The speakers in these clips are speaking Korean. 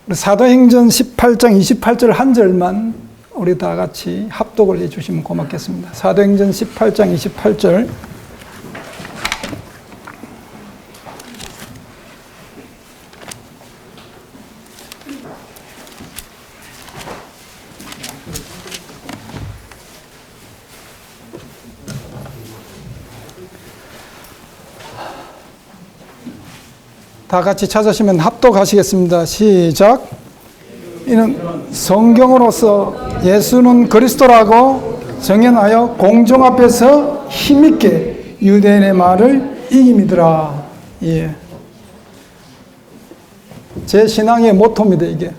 사도행전 18장 28절 한 절만 우리 다 같이 합독을 해주시면 고맙겠습니다. 사도행전 18장 28절. 다 같이 찾으시면 합독하시겠습니다. 시작. 이는 성경으로서 예수는 그리스도라고 정연하여 공중 앞에서 힘있게 유대인의 말을 이김이더라. 예. 제 신앙의 모토입니다. 이게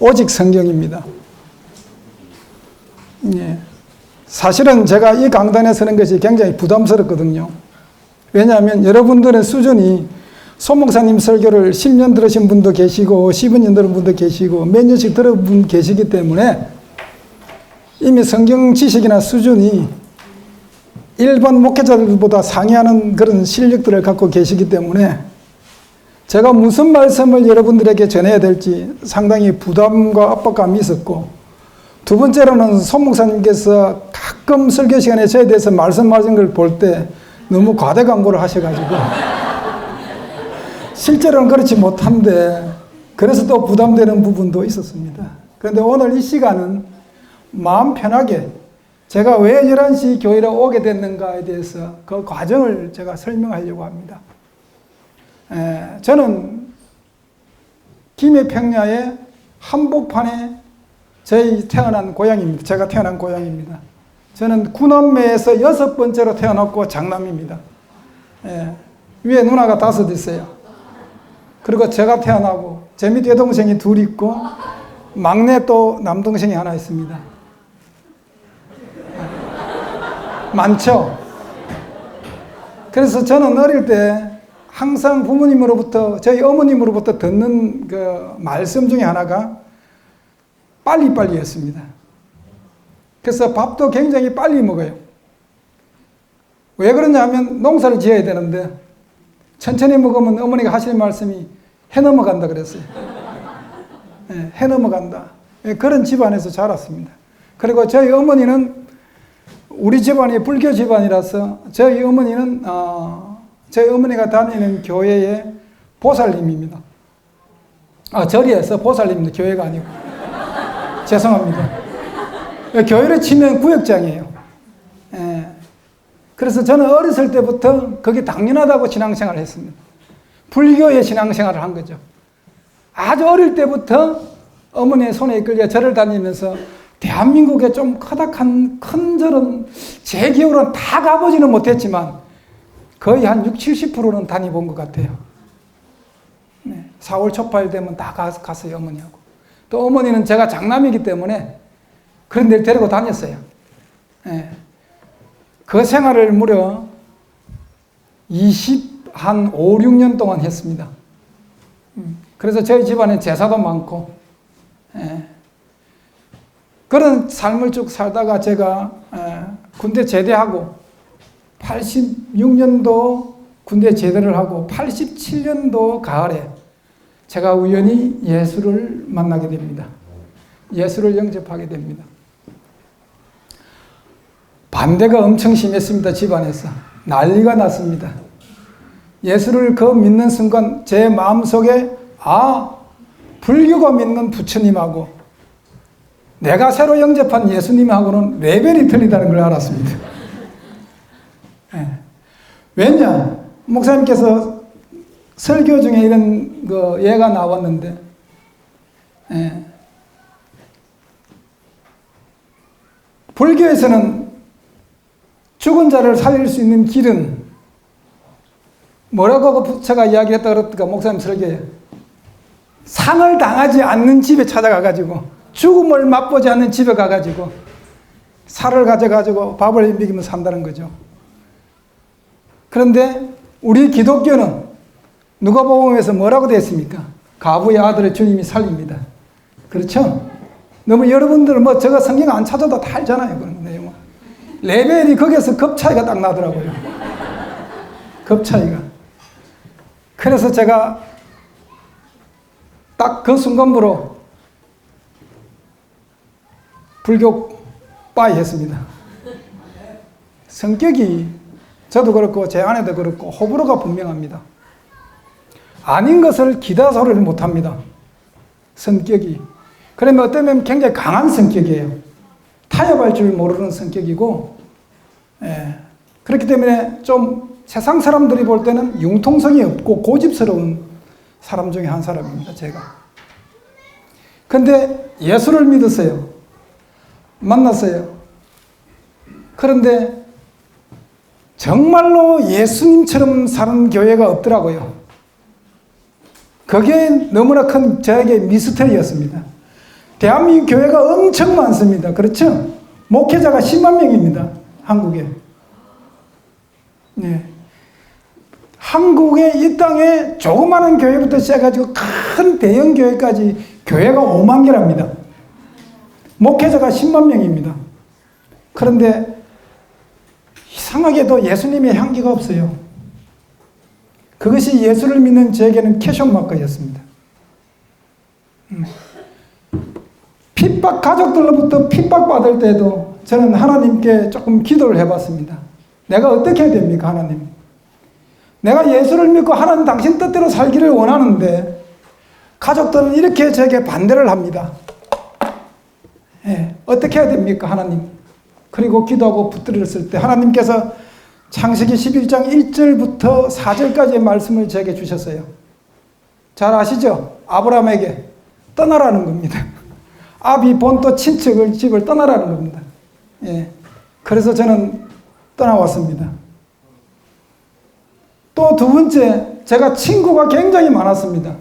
오직 성경입니다. 예. 사실은 제가 이 강단에 서는 것이 굉장히 부담스럽거든요. 왜냐하면 여러분들의 수준이 소 목사님 설교를 10년 들으신 분도 계시고 15년 들은 분도 계시고 몇 년씩 들은 분 계시기 때문에 이미 성경 지식이나 수준이 일반 목회자들보다 상회하는 그런 실력들을 갖고 계시기 때문에 제가 무슨 말씀을 여러분들에게 전해야 될지 상당히 부담과 압박감이 있었고, 두 번째로는 소 목사님께서 가끔 설교 시간에 저에 대해서 말씀하신 걸 볼 때 너무 과대광고를 하셔가지고 실제로는 그렇지 못한데, 그래서 또 부담되는 부분도 있었습니다. 그런데 오늘 이 시간은 마음 편하게 제가 왜 11시 교회로 오게 됐는가에 대해서 그 과정을 제가 설명하려고 합니다. 저는 김해평야의 한복판에 태어난 고향입니다. 제가 태어난 고향입니다. 저는 구남매에서 6번째로 태어났고 장남입니다. 위에 누나가 5 있어요. 그리고 제가 태어나고 제 밑에 여동생이 2 있고 막내 또 남동생이 하나 있습니다. 많죠? 그래서 저는 어릴 때 항상 부모님으로부터, 저희 어머님으로부터 듣는 그 말씀 중에 하나가 빨리빨리였습니다. 그래서 밥도 굉장히 빨리 먹어요. 왜 그러냐 하면 농사를 지어야 되는데 천천히 먹으면 어머니가 하시는 말씀이 해 넘어간다 그랬어요. 해 넘어간다. 그런 집안에서 자랐습니다. 그리고 저희 어머니는, 우리 집안이 불교 집안이라서 저희 어머니가 다니는 교회의 보살님입니다. 절이에서 보살님입니다. 교회가 아니고. 죄송합니다. 교회를 치면 구역장이에요. 그래서 저는 어렸을 때부터 그게 당연하다고 신앙생활을 했습니다. 불교의 신앙생활을 한 거죠. 아주 어릴 때부터 어머니의 손에 이끌려 절을 다니면서 대한민국에 좀 커다란 큰 절은 제 기억으로는 다 가보지는 못했지만 거의 한 60~70%는 다녀본 것 같아요. 4월 초파일 되면 다 갔어요, 어머니하고. 또 어머니는 제가 장남이기 때문에 그런 데를 데리고 다녔어요. 그 생활을 무려 5~6년 동안 했습니다. 그래서 저희 집안에 제사도 많고, 그런 삶을 쭉 살다가 제가 군대 제대하고 86년도 군대 제대를 하고 87년도 가을에 제가 우연히 예수를 만나게 됩니다. 예수를 영접하게 됩니다. 반대가 엄청 심했습니다. 집안에서 난리가 났습니다. 예수를 믿는 순간 제 마음속에 불교가 믿는 부처님하고 내가 새로 영접한 예수님하고는 레벨이 틀리다는 걸 알았습니다. 왜냐? 목사님께서 설교 중에 이런 예가 나왔는데, 불교에서는 죽은 자를 살릴 수 있는 길은 뭐라고 부처가 이야기했다 그랬더니 목사님 설교에 상을 당하지 않는 집에 찾아가가지고, 죽음을 맛보지 않는 집에 가가지고 살을 가져가지고 밥을 먹이면 산다는 거죠. 그런데 우리 기독교는 누가복음에서 뭐라고 되어 있습니까? 가부의 아들을 주님이 살립니다. 그렇죠? 너무 여러분들 저거 성경 안 찾아도 다 알잖아요. 그런 내용은. 레벨이 거기서 급 차이가 딱 나더라고요. 급 차이가. 그래서 제가 딱 그 순간부로 불교 빠이 했습니다. 성격이 저도 그렇고 제 아내도 그렇고 호불호가 분명합니다. 아닌 것을 기다 소리를 못합니다. 성격이. 그러면 어쩌면 굉장히 강한 성격이에요. 타협할 줄 모르는 성격이고, 그렇기 때문에 좀 세상 사람들이 볼 때는 융통성이 없고 고집스러운 사람 중에 한 사람입니다, 제가. 근데 예수를 믿었어요. 만났어요. 그런데 정말로 예수님처럼 사는 교회가 없더라고요. 그게 너무나 큰 저에게 미스터리였습니다. 대한민국 교회가 엄청 많습니다. 그렇죠? 목회자가 10만 명입니다. 한국에. 네. 한국의 이 땅에 조그마한 교회부터 시작해가지고 큰 대형 교회까지 교회가 5만 개랍니다. 목회자가 10만 명입니다. 그런데 이상하게도 예수님의 향기가 없어요. 그것이 예수를 믿는 저에게는 캐션마크였습니다. 가족들로부터 핍박받을 때도 저는 하나님께 조금 기도를 해봤습니다. 내가 어떻게 해야 됩니까, 하나님? 내가 예수를 믿고 하나님 당신 뜻대로 살기를 원하는데 가족들은 이렇게 저에게 반대를 합니다. 어떻게 해야 됩니까, 하나님? 그리고 기도하고 붙들었을 때 하나님께서 창세기 11장 1절부터 4절까지의 말씀을 저에게 주셨어요. 잘 아시죠? 아브라함에게 떠나라는 겁니다. 아비 본토 친척을 집을 떠나라는 겁니다. 그래서 저는 떠나왔습니다. 또 두 번째, 제가 친구가 굉장히 많았습니다.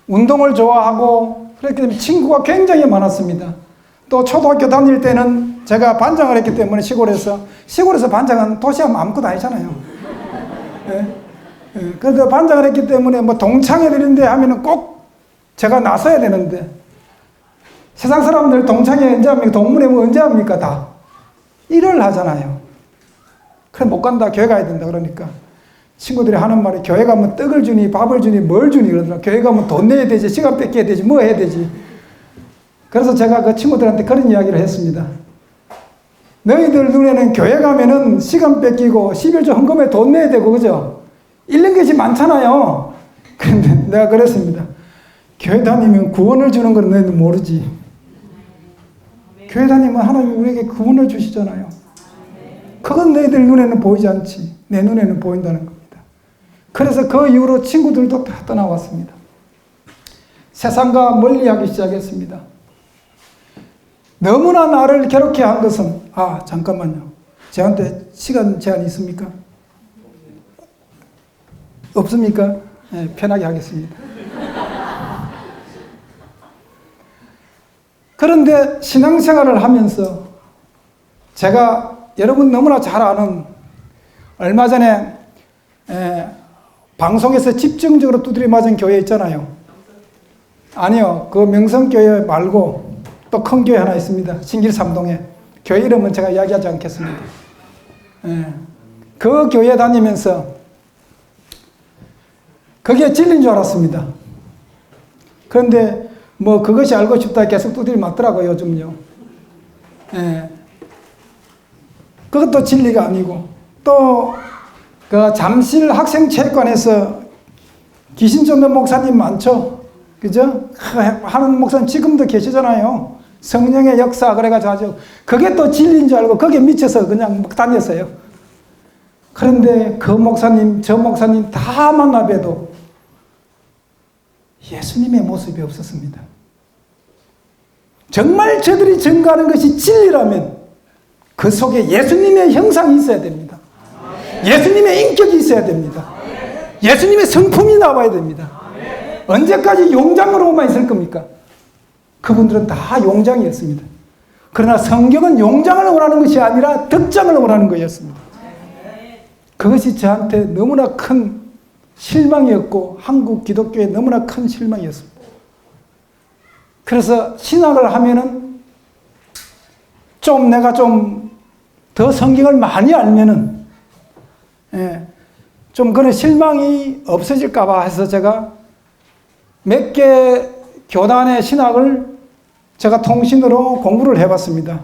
운동을 좋아하고 그렇기 때문에 친구가 굉장히 많았습니다. 또 초등학교 다닐 때는 제가 반장을 했기 때문에 시골에서 반장은 도시하면 아무것도 아니잖아요. 그래서 반장을 했기 때문에 뭐 동창회 되는데 하면은 꼭 제가 나서야 되는데 세상 사람들 동창회 언제 합니까? 동문회 뭐 언제 합니까? 다 일을 하잖아요. 그래 못 간다. 교회 가야 된다. 그러니까 친구들이 하는 말이 교회 가면 떡을 주니 밥을 주니 뭘 주니 그러더라. 교회 가면 돈 내야 되지, 시간 뺏겨야 되지, 뭐 해야 되지. 그래서 제가 그 친구들한테 그런 이야기를 했습니다. 너희들 눈에는 교회 가면은 시간 뺏기고 11조 헌금에 돈 내야 되고 그죠? 잃는 것이 많잖아요. 그런데 내가 그랬습니다. 교회 다니면 구원을 주는 건 너희는 모르지. 교회 다니면 하나님 우리에게 구원을 주시잖아요. 그건 너희들 눈에는 보이지 않지. 내 눈에는 보인다는 겁니다. 그래서 그 이후로 친구들도 다 떠나왔습니다. 세상과 멀리하기 시작했습니다. 너무나 나를 괴롭게 한 것은 잠깐만요. 저한테 시간 제한이 있습니까? 없습니까? 네, 편하게 하겠습니다. 그런데 신앙생활을 하면서 제가 여러분 너무나 잘 아는 얼마 전에 방송에서 집중적으로 두드려 맞은 교회 있잖아요. 아니요. 그 명성교회 말고 또 큰 교회 하나 있습니다. 신길 3동에. 교회 이름은 제가 이야기하지 않겠습니다. 그 교회 다니면서 그게 진리인 줄 알았습니다. 그런데 뭐 그것이 알고 싶다 계속 두드려 맞더라고요, 요즘요. 그것도 진리가 아니고 또 그 잠실 학생체육관에서 귀신 쫓는 목사님 많죠? 그죠? 하는 목사님 지금도 계시잖아요. 성령의 역사 그래가지고 아주 그게 또 진리인 줄 알고 거기에 미쳐서 그냥 다녔어요. 그런데 그 목사님 저 목사님 다 만나봬도 예수님의 모습이 없었습니다. 정말 저들이 증거하는 것이 진리라면 그 속에 예수님의 형상이 있어야 됩니다. 예수님의 인격이 있어야 됩니다. 예수님의 성품이 나와야 됩니다. 언제까지 용장으로만 있을 겁니까? 그분들은 다 용장이었습니다. 그러나 성경은 용장을 원하는 것이 아니라 덕장을 원하는 것이었습니다. 그것이 저한테 너무나 큰 실망이었고 한국 기독교에 너무나 큰 실망이었습니다. 그래서 신학을 하면은 내가 좀 더 성경을 많이 알면은 좀 그런 실망이 없어질까봐 해서 제가 몇 개 교단의 신학을 제가 통신으로 공부를 해봤습니다.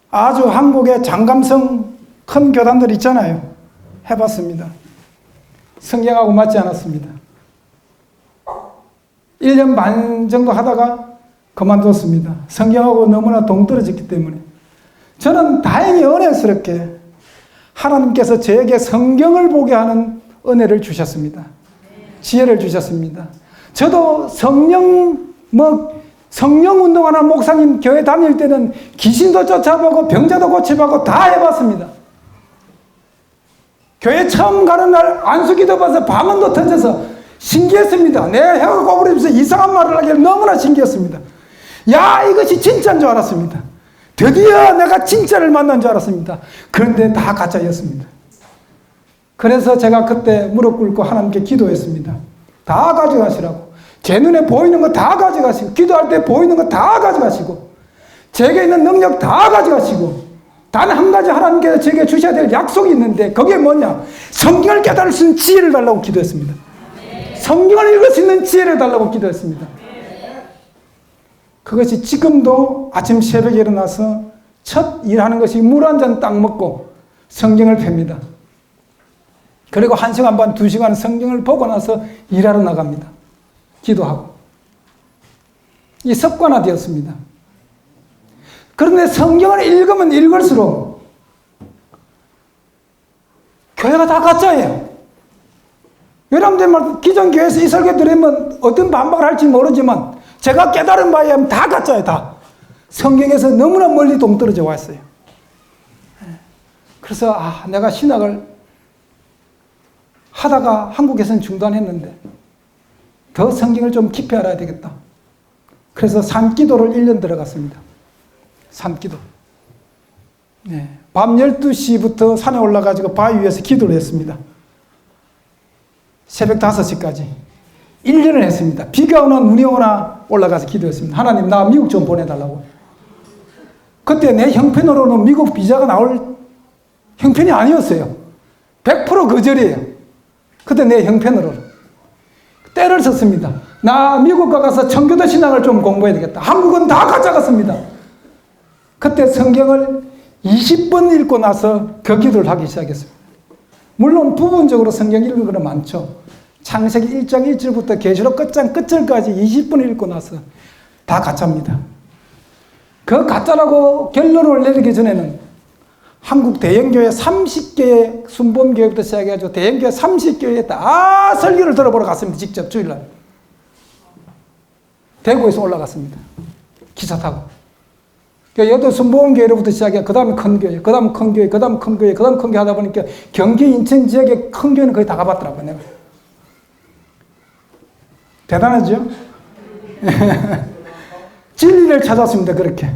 아주 한국의 장감성 큰 교단들 있잖아요. 해봤습니다. 성경하고 맞지 않았습니다. 1년 반 정도 하다가 그만뒀습니다. 성경하고 너무나 동떨어졌기 때문에. 저는 다행히 은혜스럽게 하나님께서 저에게 성경을 보게 하는 은혜를 주셨습니다. 지혜를 주셨습니다. 저도 성령 운동하는 목사님 교회 다닐 때는 귀신도 쫓아보고 병자도 고쳐보고 다 해봤습니다. 교회 처음 가는 날 안수기도 봐서 방언도 터져서 신기했습니다. 내 혀가 꼬부리면서 이상한 말을 하기에 너무나 신기했습니다. 야, 이것이 진짜인 줄 알았습니다. 드디어 내가 진짜를 만난 줄 알았습니다. 그런데 다 가짜였습니다. 그래서 제가 그때 무릎 꿇고 하나님께 기도했습니다. 다 가져가시라고. 제 눈에 보이는 거 다 가져가시고, 기도할 때 보이는 거 다 가져가시고, 제게 있는 능력 다 가져가시고, 단 한 가지 하나님께서 제게 주셔야 될 약속이 있는데 그게 뭐냐? 성경을 깨달을 수 있는 지혜를 달라고 기도했습니다. 성경을 읽을 수 있는 지혜를 달라고 기도했습니다. 그것이 지금도 아침 새벽에 일어나서 첫 일하는 것이 물 한 잔 딱 먹고 성경을 팹니다. 그리고 1시간 반, 2시간 성경을 보고 나서 일하러 나갑니다. 기도하고. 이 습관화되었습니다. 그런데 성경을 읽으면 읽을수록 교회가 다 가짜예요. 여러분들 말 기존 교회에서 이 설교 들으면 어떤 반박을 할지 모르지만 제가 깨달은 바에 하면 다 가짜예요. 다. 성경에서 너무나 멀리 동떨어져 왔어요. 그래서 내가 신학을 하다가 한국에서는 중단했는데 더 성경을 좀 깊이 알아야 되겠다. 그래서 산기도를 1년 들어갔습니다. 산기도. 밤 12시부터 산에 올라가지고 바위 위에서 기도를 했습니다. 새벽 5시까지 1년을 했습니다. 비가 오나 눈이 오나 올라가서 기도했습니다. 하나님, 나 미국 좀 보내달라고. 그때 내 형편으로는 미국 비자가 나올 형편이 아니었어요. 100% 거절이에요. 그때 내 형편으로 때를 썼습니다. 나 미국 가서 청교도 신앙을 좀 공부해야 되겠다. 한국은 다 가짜같습니다. 그때 성경을 20번 읽고 나서 그 기도를 하기 시작했습니다. 물론 부분적으로 성경 읽는 거는 많죠. 창세기 1장 1절부터 계시록 끝장 끝절까지 20번 읽고 나서 다 가짜입니다. 그 가짜라고 결론을 내리기 전에는 한국 대형교회 30개의 순범교회부터 시작해가지고 대형교회 30교회에 다 설교를 들어보러 갔습니다. 직접 주일날. 대구에서 올라갔습니다. 기차 타고. 여도 순복음교회로부터 시작해 그 다음에 큰 교회, 그 다음 큰 교회, 그 다음 큰 교회, 그 다음 큰 교회 하다 보니까 경기 인천 지역의 큰 교회는 거의 다 가봤더라고요. 내가. 대단하죠? 진리를 찾았습니다. 그렇게.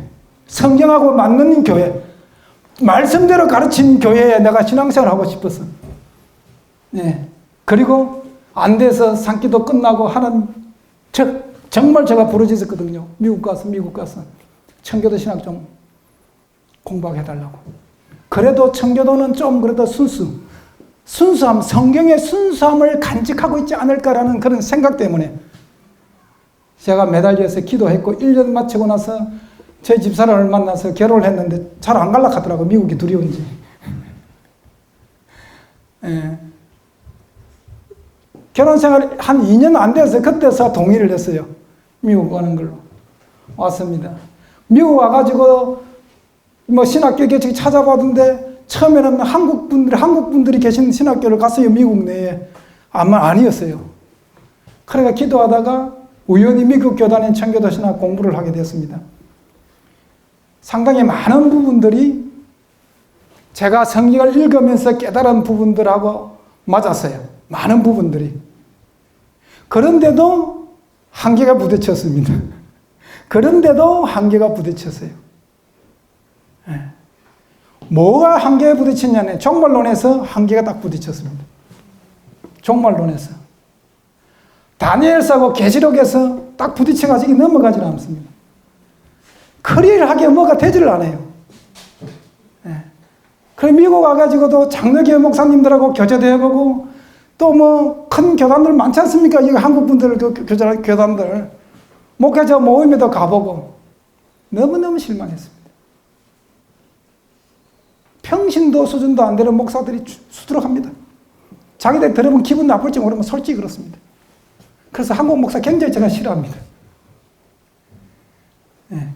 성경하고 맞는 교회. 말씀대로 가르친 교회에 내가 신앙생활 하고 싶었어. 그리고 안 돼서 산기도 끝나고 하는 정말 제가 부르짖었거든요. 미국 가서. 청교도 신학 좀 공부하게 해달라고. 그래도 청교도는 좀 그래도 순수함, 성경의 순수함을 간직하고 있지 않을까라는 그런 생각 때문에 제가 매달려서 기도했고 1년 마치고 나서 제 집사람을 만나서 결혼을 했는데 잘 안 갈라 하더라고. 미국이 두려운지. 결혼 생활 한 2년 안 돼서 그때서 동의를 했어요. 미국 가는 걸로. 왔습니다. 미국 와가지고 뭐 신학교 개척 찾아봤는데 처음에는 한국 분들이 계신 신학교를 갔어요. 미국 내에. 아마 아니었어요. 그래가 기도하다가 우연히 미국 교단인 청교도 신학 공부를 하게 되었습니다. 상당히 많은 부분들이 제가 성경을 읽으면서 깨달은 부분들하고 맞았어요. 많은 부분들이. 그런데도 한계가 부딪혔습니다. 그런데도 한계가 부딪혔어요. 뭐가 한계에 부딪혔냐면 종말론에서 한계가 딱 부딪혔습니다. 종말론에서. 다니엘서하고 계시록에서 딱 부딪혀가지고 넘어가지는 않습니다. 클리어를 하기에 뭐가 되지를 않아요. 그래 미국 와가지고도 장로교회 목사님들하고 교제도 해보고 또 뭐 큰 교단들 많지 않습니까? 이 한국 분들 교단들 목회자 모임에도 가보고 너무너무 실망했습니다. 평신도 수준도 안 되는 목사들이 수두룩합니다. 자기들 들으면 기분 나쁠지 모르면 솔직히 그렇습니다. 그래서 한국 목사 굉장히 제가 싫어합니다. 네.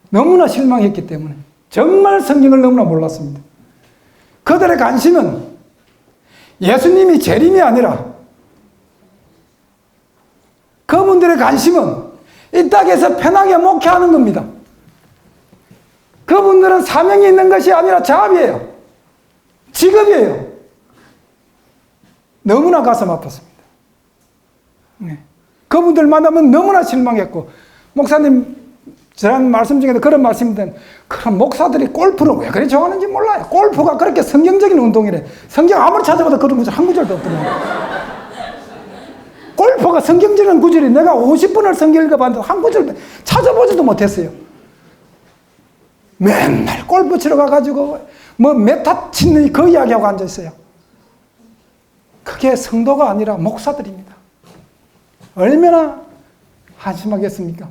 너무나 실망했기 때문에 정말 성경을 너무나 몰랐습니다. 그들의 관심은 예수님이 재림이 아니라 그분들의 관심은 이 땅에서 편하게 목회하는 겁니다. 그분들은 사명이 있는 것이 아니라 자업이에요. 직업이에요. 너무나 가슴 아팠습니다. 네. 그분들 만나면 너무나 실망했고, 목사님 지난 말씀 중에도 그런 말씀인데, 그럼 목사들이 골프를 왜 그리 좋아하는지 몰라요. 골프가 그렇게 성경적인 운동이래. 성경 아무리 찾아봐도 그런 구절 한 구절도 없더라고요. 골프가 성경적인 구절이 내가 50분을 성경 읽어봤는데 한 구절 찾아보지도 못했어요. 맨날 골프 치러 가가지고 뭐 메타 치는 그 이야기하고 앉아있어요. 그게 성도가 아니라 목사들입니다. 얼마나 한심하겠습니까?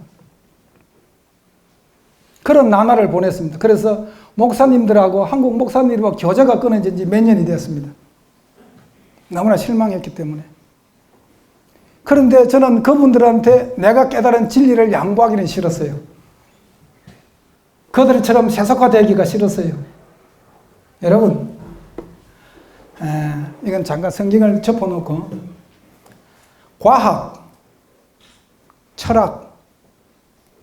그런 나날을 보냈습니다. 그래서 목사님들하고 한국 목사님들과 교제가 끊어진 지 몇 년이 되었습니다. 너무나 실망했기 때문에. 그런데 저는 그분들한테 내가 깨달은 진리를 양보하기는 싫었어요. 그들처럼 세속화되기가 싫었어요. 여러분, 이건 잠깐 성경을 접어놓고 과학, 철학,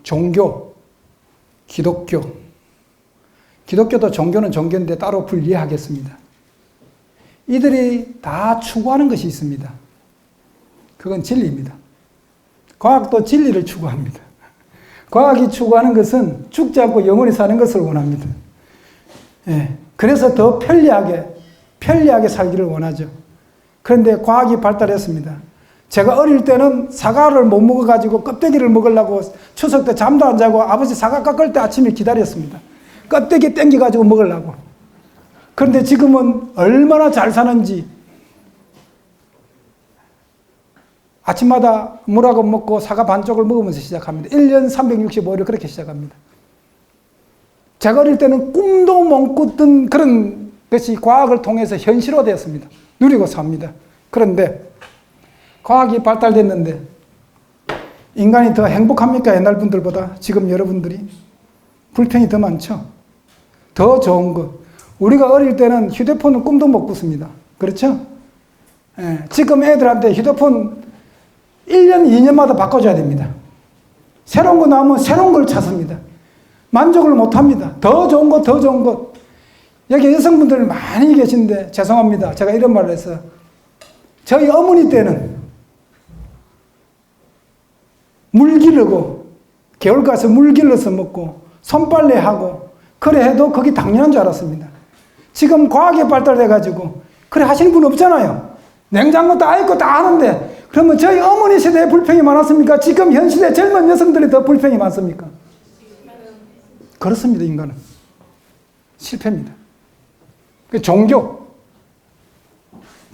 종교, 기독교도 종교는 종교인데 따로 분리하겠습니다. 이들이 다 추구하는 것이 있습니다. 그건 진리입니다. 과학도 진리를 추구합니다. 과학이 추구하는 것은 죽지 않고 영원히 사는 것을 원합니다. 예, 그래서 더 편리하게 살기를 원하죠. 그런데 과학이 발달했습니다. 제가 어릴 때는 사과를 못 먹어가지고 껍데기를 먹으려고 추석 때 잠도 안 자고 아버지 사과 깎을 때 아침에 기다렸습니다. 껍데기 땡겨가지고 먹으려고. 그런데 지금은 얼마나 잘 사는지 아침마다 물하고 먹고 사과 반쪽을 먹으면서 시작합니다. 1년 365일을 그렇게 시작합니다. 제가 어릴 때는 꿈도 못 꿨던 그런 것이 과학을 통해서 현실화되었습니다. 누리고 삽니다. 그런데 과학이 발달됐는데 인간이 더 행복합니까? 옛날 분들보다 지금 여러분들이 불평이 더 많죠. 더 좋은 것. 우리가 어릴 때는 휴대폰은 꿈도 못 꿨습니다. 그렇죠? 예, 지금 애들한테 휴대폰 1년, 2년마다 바꿔줘야 됩니다. 새로운 거 나오면 새로운 걸 찾습니다. 만족을 못 합니다. 더 좋은 것, 더 좋은 것. 여기 여성분들 많이 계신데 죄송합니다. 제가 이런 말을 해서 저희 어머니 때는 물 기르고 겨울 가서 물 길러서 먹고 손빨래하고 그래 해도 그게 당연한 줄 알았습니다. 지금 과학이 발달돼가지고 그래 하시는 분 없잖아요. 냉장고 다 있고 다 하는데 그러면 저희 어머니 세대에 불평이 많았습니까? 지금 현 시대 젊은 여성들이 더 불평이 많습니까? 그렇습니다. 인간은 실패입니다. 종교,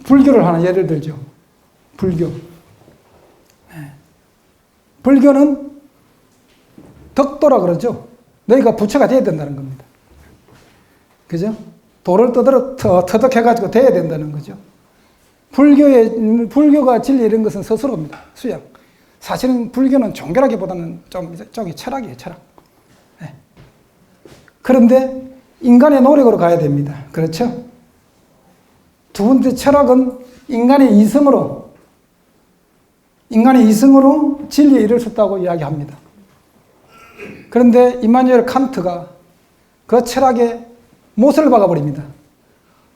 불교를 하나 예를 들죠. 불교는 덕도라 그러죠. 너희가 부처가 돼야 된다는 겁니다. 그죠? 돌을 터득해가지고 돼야 된다는 거죠. 불교가 진리 이런 것은 스스로입니다. 수양. 사실은 불교는 종교라기보다는 좀 철학이에요, 철학. 네. 그런데 인간의 노력으로 가야 됩니다. 그렇죠? 두 번째 철학은 인간의 이성으로 진리에 이를 수 있다고 이야기합니다. 그런데 이마누엘 칸트가 그 철학에 못을 박아버립니다.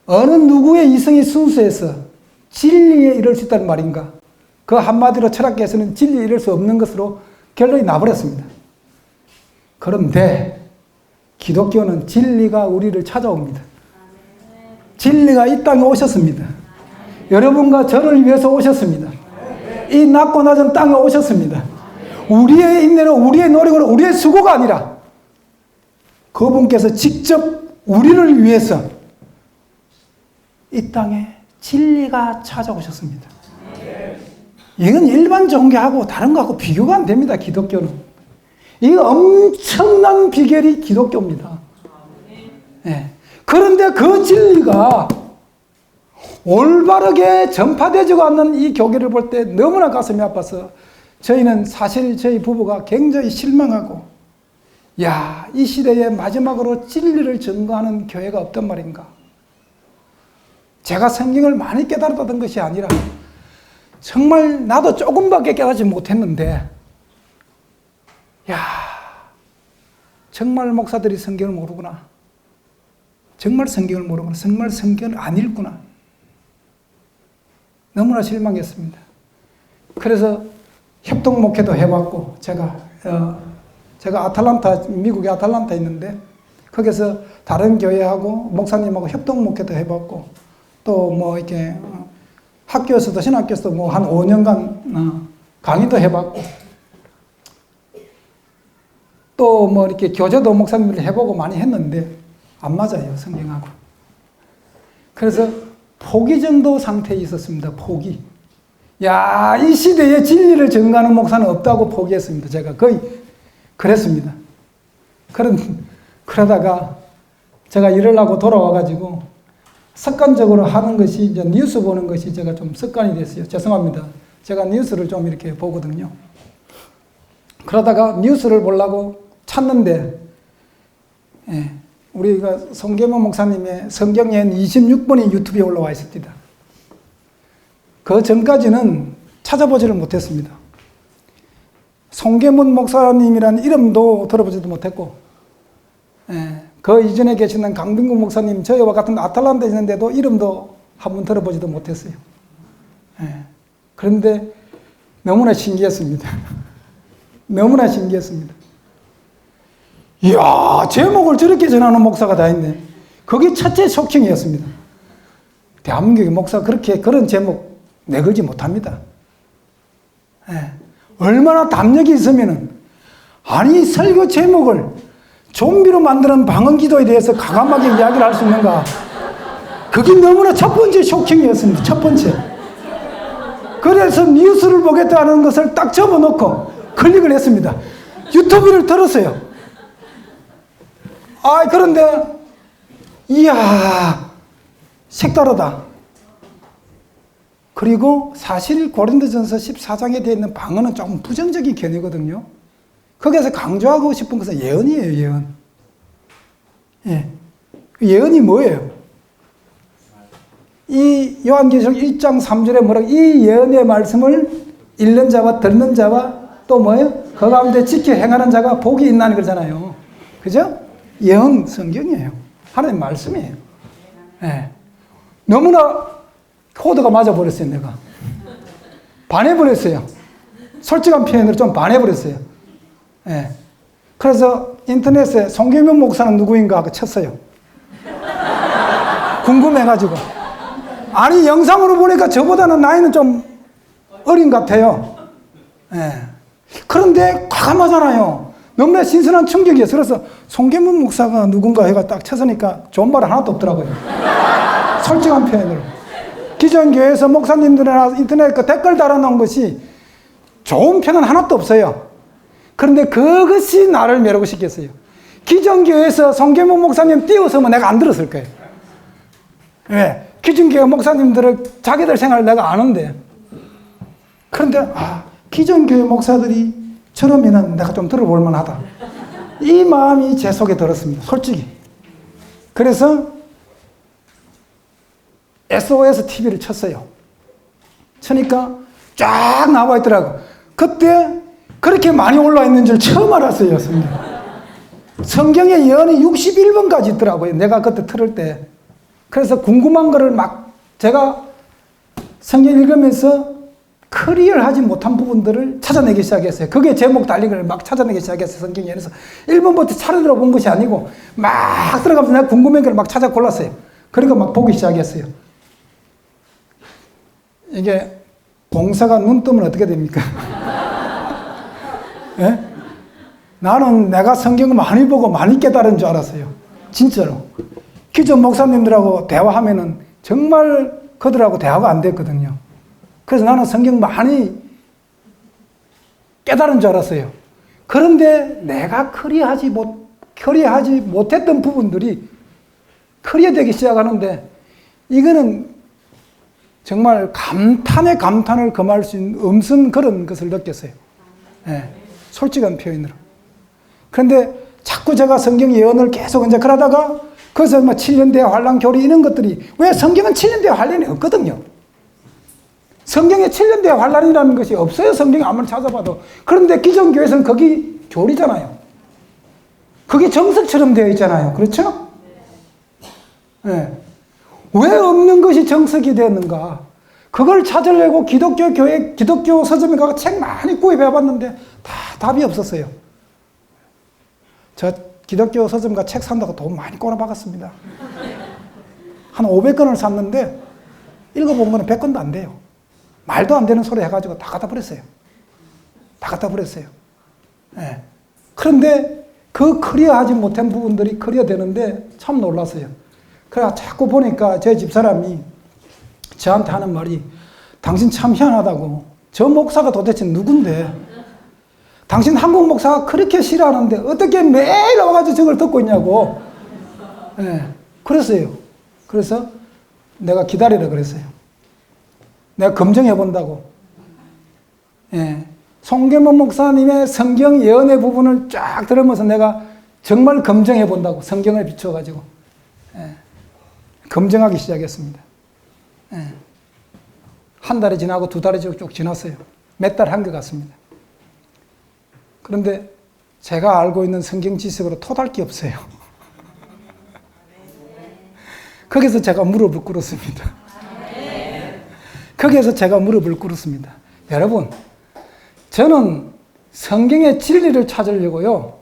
어느 누구의 이성이 순수해서 진리에 이를 수 있다는 말인가? 그 한마디로 철학계에서는 진리에 이를 수 없는 것으로 결론이 나버렸습니다. 그런데 기독교는 진리가 우리를 찾아옵니다. 진리가 이 땅에 오셨습니다. 여러분과 저를 위해서 오셨습니다. 이 낮고 낮은 땅에 오셨습니다. 우리의 인내로, 우리의 노력으로, 우리의 수고가 아니라 그분께서 직접 우리를 위해서 이 땅에 진리가 찾아오셨습니다. 이건 일반 종교하고 다른 거하고 비교가 안 됩니다. 기독교는. 이 엄청난 비결이 기독교입니다. 네. 그런데 그 진리가 올바르게 전파되지가 않는 이 교계를 볼 때 너무나 가슴이 아파서 저희는 사실 저희 부부가 굉장히 실망하고, 야, 이 시대에 마지막으로 진리를 전거하는 교회가 없단 말인가. 제가 성경을 많이 깨달았다던 것이 아니라 정말 나도 조금밖에 깨닫지 못했는데, 야, 정말 목사들이 성경을 모르구나. 정말 성경을 모르구나. 정말 성경을 안 읽구나. 너무나 실망했습니다. 그래서 협동 목회도 해봤고, 제가 아틀란타, 미국의 아틀란타에 있는데 거기서 다른 교회하고 목사님하고 협동 목회도 해봤고, 또 뭐 이렇게 학교에서도, 신학교에서도 뭐 한 5년간 강의도 해봤고, 또 뭐 이렇게 교제도 목사님들 해보고 많이 했는데 안 맞아요, 성경하고. 그래서 포기 정도 상태에 있었습니다. 포기. 야, 이 시대에 진리를 전가하는 목사는 없다고 포기했습니다. 제가 거의 그랬습니다. 그러다가 제가 일을 하고 돌아와가지고 습관적으로 하는 것이, 이제 뉴스 보는 것이 제가 좀 습관이 됐어요. 죄송합니다. 제가 뉴스를 좀 이렇게 보거든요. 그러다가 뉴스를 보려고 찾는데, 예, 우리가 송계모 목사님의 성경예언 26번이 유튜브에 올라와 있습니다. 그 전까지는 찾아보지를 못했습니다. 송계문 목사님이라는 이름도 들어보지도 못했고, 예, 그 이전에 계시는 강빙구 목사님, 저희와 같은 아틀란타에 있는데도 이름도 한번 들어보지도 못했어요. 예, 그런데 너무나 신기했습니다. 너무나 신기했습니다. 이야, 제목을 저렇게 전하는 목사가 다 있네. 그게 첫째 쇼킹이었습니다. 대한민국의 목사 그런 제목 내걸지 못합니다. 예. 얼마나 담력이 있으면은, 아니, 설교 제목을 좀비로 만드는 방언기도에 대해서 과감하게 이야기를 할 수 있는가. 그게 너무나 첫 번째 쇼킹이었습니다. 첫 번째. 그래서 뉴스를 보겠다는 것을 딱 접어놓고 클릭을 했습니다. 유튜브를 들었어요. 아, 그런데, 이야, 색다르다. 그리고 사실 고린도전서 14장에 되어 있는 방언은 조금 부정적인 견해거든요. 거기에서 강조하고 싶은 것은 예언이에요, 예언. 예. 예언이 뭐예요? 이 요한계시록 1장 3절에 뭐라고, 이 예언의 말씀을 읽는 자와 듣는 자와 또 뭐예요? 그 가운데 지켜 행하는 자가 복이 있나는 거잖아요. 그죠? 예언 성경이에요. 하나님 말씀이에요. 예. 너무나 코드가 맞아버렸어요, 내가. 반해버렸어요. 솔직한 표현으로 좀 반해버렸어요. 예. 그래서 인터넷에 송계명 목사는 누구인가 하고 쳤어요. 궁금해가지고. 아니, 영상으로 보니까 저보다는 나이는 좀 어린 것 같아요. 예. 그런데 과감하잖아요. 너무나 신선한 충격이었어요. 그래서 송계문 목사가 누군가 해가 딱 쳤으니까 좋은 말 하나도 없더라고요. 솔직한 표현으로. 기존 교회에서 목사님들이나 인터넷 그 댓글 달아놓은 것이 좋은 편은 하나도 없어요. 그런데 그것이 나를 매력을 시켰어요. 기존 교회에서 송계문 목사님 띄웠으면 내가 안 들었을 거예요. 왜? 기존 교회 목사님들을 자기들 생활을 내가 아는데. 그런데, 아, 기존 교회 목사들이 저러면은 내가 좀 들어볼 만하다. 이 마음이 제 속에 들었습니다. 솔직히. 그래서 SOS TV를 쳤어요. 치니까 쫙 나와 있더라고. 그때 그렇게 많이 올라와 있는 줄 처음 알았어요, 성경. 성경에 예언이 61번까지 있더라고요. 내가 그때 틀을 때. 그래서 궁금한 거를 막 제가 성경 읽으면서 클리어하지 못한 부분들을 찾아내기 시작했어요. 그게 제목 달린 걸 막 찾아내기 시작했어요. 성경에. 그래서 1번부터 차례 들어본 것이 아니고 막 들어가면서 내가 궁금한 걸 막 찾아 골랐어요. 그리고 막 보기 시작했어요. 이게 봉사가 눈 뜨면 어떻게 됩니까? 예? 나는 내가 성경을 많이 보고 많이 깨달은 줄 알았어요. 진짜로. 기존 목사님들하고 대화하면은 정말 그들하고 대화가 안 됐거든요. 그래서 나는 성경 많이 깨달은 줄 알았어요. 그런데 내가 커리어하지 못했던 부분들이 커리어되기 시작하는데, 이거는 정말 감탄에 감탄을 금할 수 있는 없는 그런 것을 느꼈어요. 예, 솔직한 표현으로. 그런데 자꾸 제가 성경 예언을 계속 이제 그러다가, 그래서 뭐 7년 대의 환란 교리 이런 것들이, 왜 성경은 7년 대의 환란이 없거든요. 성경에 7년 대의 환란이라는 것이 없어요. 성경에 아무리 찾아봐도. 그런데 기존 교회에서는 거기 교리잖아요. 그게 정석처럼 되어 있잖아요. 그렇죠? 네. 왜 없는 것이 정석이 되었는가? 그걸 찾으려고 기독교 교회, 기독교 서점에 가서 책 많이 구입해 봤는데 다 답이 없었어요. 저 기독교 서점 가 책 산다고 돈 많이 꼬라박았습니다. 한 500권을 샀는데 읽어본 거는 100권도 안 돼요. 말도 안 되는 소리 해가지고 다 갖다 버렸어요. 다 갖다 버렸어요. 네. 그런데 그 커리어하지 못한 부분들이 커리어 되는데 참 놀랐어요. 그래서 자꾸 보니까 제 집사람이 저한테 하는 말이, 당신 참 희한하다고. 저 목사가 도대체 누군데? 당신 한국 목사가 그렇게 싫어하는데 어떻게 매일 와가지고 저걸 듣고 있냐고. 네. 그랬어요. 그래서 내가 기다리라 그랬어요. 내가 검증해 본다고. 예. 송계모 목사님의 성경 예언의 부분을 쫙 들으면서 내가 정말 검증해 본다고. 성경을 비춰가지고. 예. 검증하기 시작했습니다. 예. 한 달이 지나고 두 달이 쭉 지났어요. 몇 달 한 것 같습니다. 그런데 제가 알고 있는 성경 지식으로 토달 게 없어요. 거기서 제가 무릎을 꿇었습니다. 거기에서 제가 무릎을 꿇었습니다. 여러분, 저는 성경의 진리를 찾으려고요,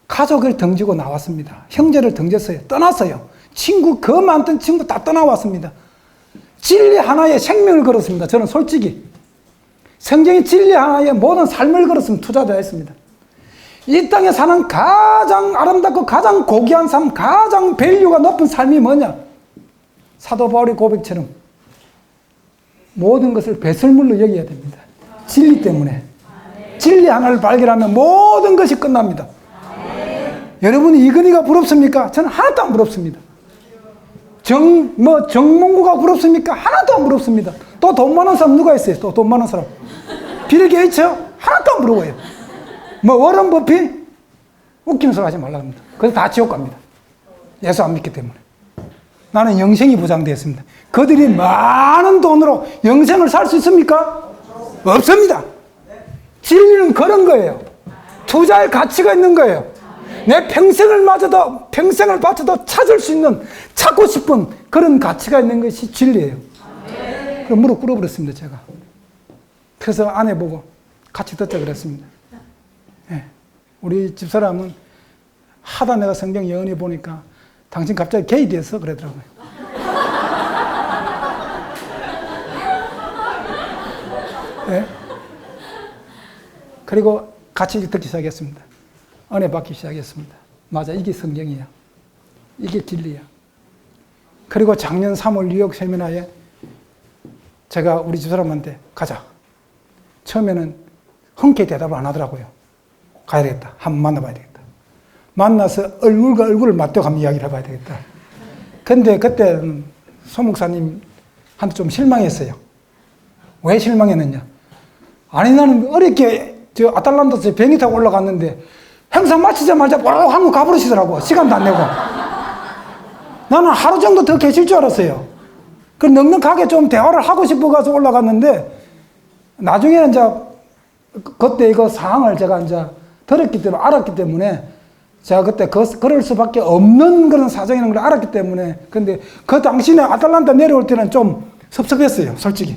가족을 덩지고 나왔습니다. 형제를 덩졌어요. 떠났어요. 친구, 그 많던 친구 다 떠나왔습니다. 진리 하나에 생명을 걸었습니다. 저는 솔직히 성경의 진리 하나에 모든 삶을 걸었으면 투자되었습니다. 이 땅에 사는 가장 아름답고 가장 고귀한 삶, 가장 밸류가 높은 삶이 뭐냐? 사도 바울의 고백처럼 모든 것을 배설물로 여겨야 됩니다. 진리 때문에. 진리 하나를 발견하면 모든 것이 끝납니다. 여러분이 이건희가 부럽습니까? 저는 하나도 안 부럽습니다. 정몽구가 부럽습니까? 하나도 안 부럽습니다. 또 돈 많은 사람 누가 있어요? 또 돈 많은 사람. 빌 게이츠? 하나도 안 부러워요. 워런 버핏? 웃기는 소리 하지 말라 합니다. 그래서 다 지옥 갑니다. 예수 안 믿기 때문에. 나는 영생이 보장되었습니다. 그들이 많은 돈으로 영생을 살 수 있습니까? 없습니다. 진리는 그런 거예요. 투자할 가치가 있는 거예요. 내 평생을 바쳐도 찾을 수 있는, 찾고 싶은 그런 가치가 있는 것이 진리예요. 그럼 무릎 꿇어버렸습니다, 제가. 그래서 아내 보고 같이 듣자 그랬습니다. 네. 우리 집사람은 하다 내가 성경 예언해 보니까 당신 갑자기 게이 됐어? 그러더라고요. 네. 그리고 같이 듣기 시작했습니다. 은혜 받기 시작했습니다. 맞아, 이게 성경이야. 이게 진리야. 그리고 작년 3월 뉴욕 세미나에 제가 우리 집사람한테 가자. 처음에는 흔쾌히 대답을 안 하더라고요. 가야 되겠다. 한번 만나봐야 되겠다. 만나서 얼굴과 얼굴을 맞대가면서 이야기를 해봐야 되겠다. 근데 그때 소 목사님한테 좀 실망했어요. 왜 실망했느냐? 아니, 나는 어렵게 저 아틀란타에서 비행기 타고 올라갔는데 행사 마치자마자 바로 한국 가버리시더라고. 시간도 안 내고. 나는 하루 정도 더 계실 줄 알았어요. 그 넉넉하게 좀 대화를 하고 싶어가지고 올라갔는데, 나중에는 이제 그때 이거 상황을 제가 이제 들었기 때문에, 알았기 때문에, 제가 그때 그럴 수밖에 없는 그런 사정이라는 걸 알았기 때문에. 근데 그 당시에 아틀란타 내려올 때는 좀 섭섭했어요, 솔직히.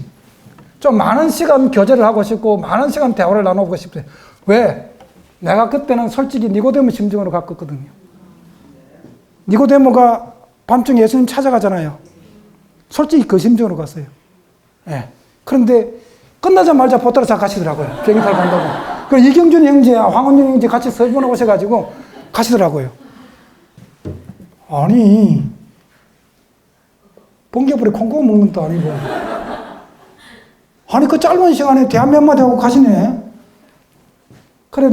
좀 많은 시간 교제를 하고 싶고, 많은 시간 대화를 나누고 싶어요. 왜? 내가 그때는 솔직히 니고데모 심정으로 갔거든요. 니고데모가 밤중에 예수님 찾아가잖아요. 솔직히 그 심정으로 갔어요. 예. 그런데 끝나자마자 보따리 가시더라고요. 비행기 타고 간다고. 그 이경준 형제, 황원준 형제 같이 서울에 오셔가지고 가시더라고요. 아니, 번개불에 콩고기 먹는 것도 아니고. 아니, 그 짧은 시간에 대한 몇 마디 하고 가시네. 그래,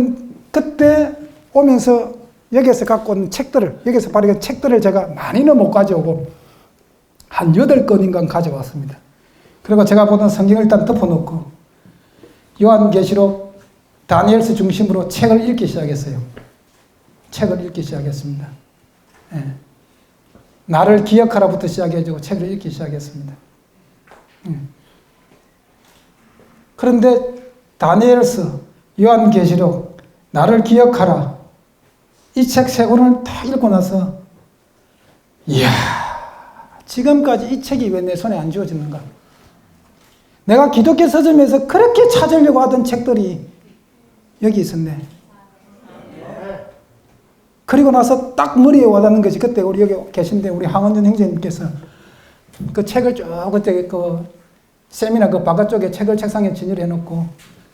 그때 오면서 여기에서 갖고 온 책들을, 여기서 발행한 책들을 제가 많이는 못 가져오고, 한 8권인가 가져왔습니다. 그리고 제가 보던 성경을 일단 덮어놓고, 요한계시록, 다니엘서 중심으로 책을 읽기 시작했어요. 책을 읽기 시작했습니다. 예. 나를 기억하라부터 시작해주고 책을 읽기 시작했습니다. 그런데 다니엘서, 요한계시록, 나를 기억하라, 이 책 3권을 다 읽고 나서 이야, 지금까지 이 책이 왜 내 손에 안 쥐어지는가? 내가 기독교 서점에서 그렇게 찾으려고 하던 책들이 여기 있었네. 그리고 나서 딱 머리에 와닿는 것이, 그때 우리 여기 계신데 우리 황원준 형제님께서 그 책을 쭉 그때 그 세미나 그 바깥쪽에 책을 책상에 진열해 놓고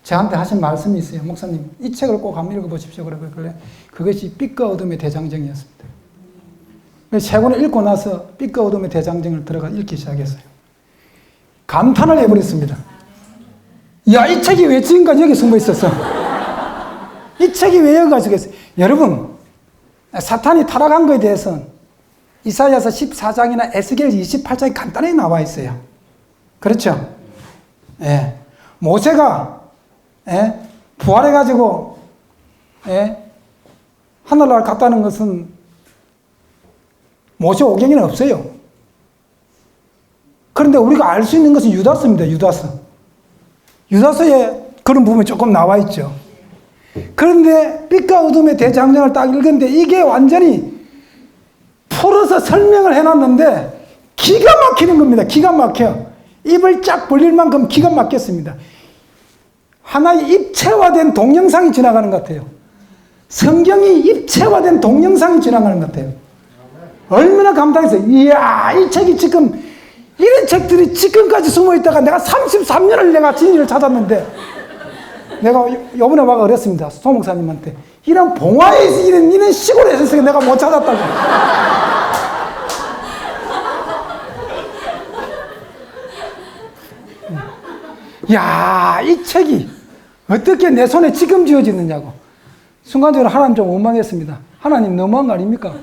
저한테 하신 말씀이 있어요. 목사님, 이 책을 꼭 한번 읽어보십시오. 그래. 그것이 빛과 어둠의 대장정이었습니다. 3권을 읽고 나서 빛과 어둠의 대장정을 들어가 읽기 시작했어요. 감탄을 해버렸습니다. 야, 이 책이 왜 지금까지 여기 숨어 있었어? 이 책이 왜 여기 가지고 있어요? 여러분, 사탄이 타락한 것에 대해서는 이사야서 14장이나 에스겔 28장이 간단히 나와 있어요. 그렇죠? 예. 모세가 부활해가지고 하늘나라를 갔다는 것은 모세 오경에는 없어요. 그런데 우리가 알 수 있는 것은 유다서입니다. 유다서에 그런 부분이 조금 나와 있죠. 그런데 빛과 어둠의 대장정을 딱 읽었는데 이게 완전히 풀어서 설명을 해놨는데 기가 막히는 겁니다. 기가 막혀. 입을 쫙 벌릴 만큼 기가 막혔습니다. 하나의 입체화된 동영상이 지나가는 것 같아요. 성경이 입체화된 동영상이 지나가는 것 같아요. 얼마나 감탄했어요. 이야, 이 책이 지금, 이런 책들이 지금까지 숨어 있다가 내가 33년을 내가 진리를 찾았는데, 내가 요번에 와가 그랬습니다. 소 목사님한테. 이런 봉화에서, 이런 시골에서 내가 못 찾았다고. 야, 이 책이 어떻게 내 손에 지금 쥐어지느냐고. 순간적으로 하나님 좀 원망했습니다. 하나님 너무한 거 아닙니까?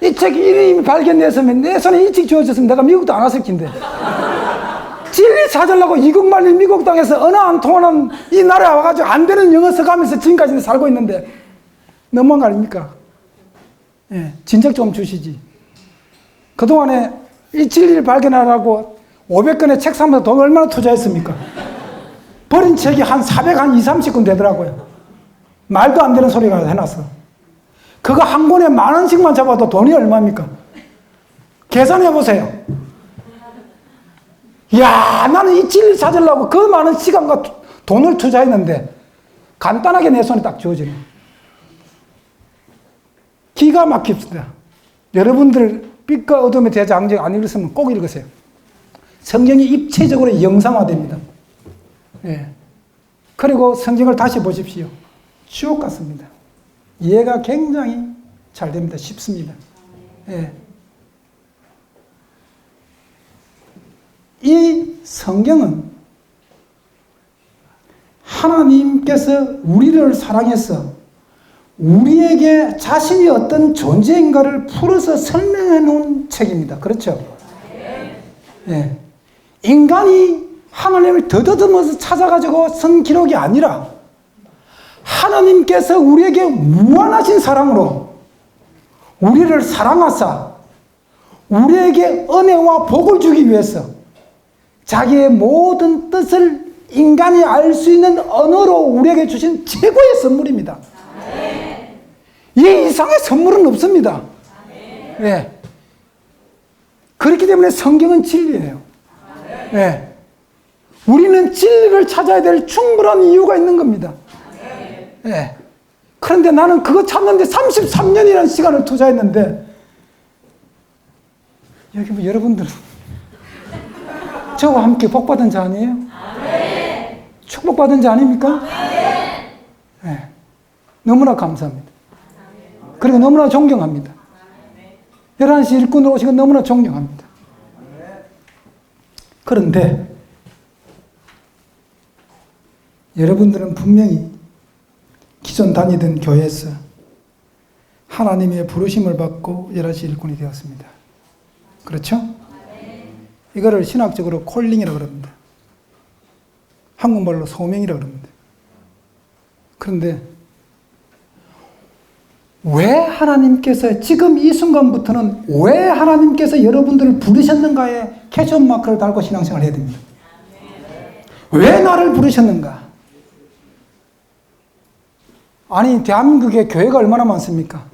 이 책이 이름이 발견됐으면 내 손에 일찍 쥐어졌으면 내가 미국도 안 왔을 텐데. 진리 찾으려고 이국 말린 미국 땅에서 언어 안 통하는 이 나라에 와가지고 안 되는 영어 써가면서 지금까지 살고 있는데 너무한 거 아닙니까? 예, 진작 좀 주시지. 그동안에 이 진리를 발견하라고 500권의 책 사면서 돈 얼마나 투자했습니까? 버린 책이 한 30권 되더라고요. 말도 안 되는 소리가 해놨어. 그거 한 권에 10,000원씩만 잡아도 돈이 얼마입니까? 계산해 보세요. 이야, 나는 이 진리 찾으려고 그 많은 시간과 돈을 투자했는데 간단하게 내 손에 딱 주어지네. 기가 막힙니다. 여러분들 빛과 어둠의 대장정 안 읽으시면 꼭 읽으세요. 성경이 입체적으로 영상화됩니다. 예. 그리고 성경을 다시 보십시오. 주옥 같습니다. 이해가 굉장히 잘 됩니다. 쉽습니다. 예. 이 성경은 하나님께서 우리를 사랑해서 우리에게 자신이 어떤 존재인가를 풀어서 설명해 놓은 책입니다. 그렇죠? 예. 인간이 하나님을 더듬어서 찾아가지고 쓴 기록이 아니라 하나님께서 우리에게 무한하신 사랑으로 우리를 사랑하사 우리에게 은혜와 복을 주기 위해서 자기의 모든 뜻을 인간이 알 수 있는 언어로 우리에게 주신 최고의 선물입니다. 이 이상의 선물은 없습니다. 네. 그렇기 때문에 성경은 진리예요. 네. 우리는 진리를 찾아야 될 충분한 이유가 있는 겁니다. 네. 그런데 나는 그거 찾는데 33년이라는 시간을 투자했는데 여기 뭐 여러분들은 저와 함께 복받은 자 아니에요? 축복받은 자 아닙니까? 네. 너무나 감사합니다. 그리고 너무나 존경합니다. 11시 일꾼으로 오신 건 너무나 존경합니다. 그런데 여러분들은 분명히 기존 다니던 교회에서 하나님의 부르심을 받고 11시 일꾼이 되었습니다. 그렇죠? 이거를 신학적으로 콜링이라고 그럽니다. 한국말로 소명이라고 그럽니다. 그런데 왜 하나님께서 지금 이 순간부터는 왜 하나님께서 여러분들을 부르셨는가에 캐션 마크를 달고 신앙생활을 해야 됩니다. 왜 나를 부르셨는가? 아니, 대한민국에 교회가 얼마나 많습니까?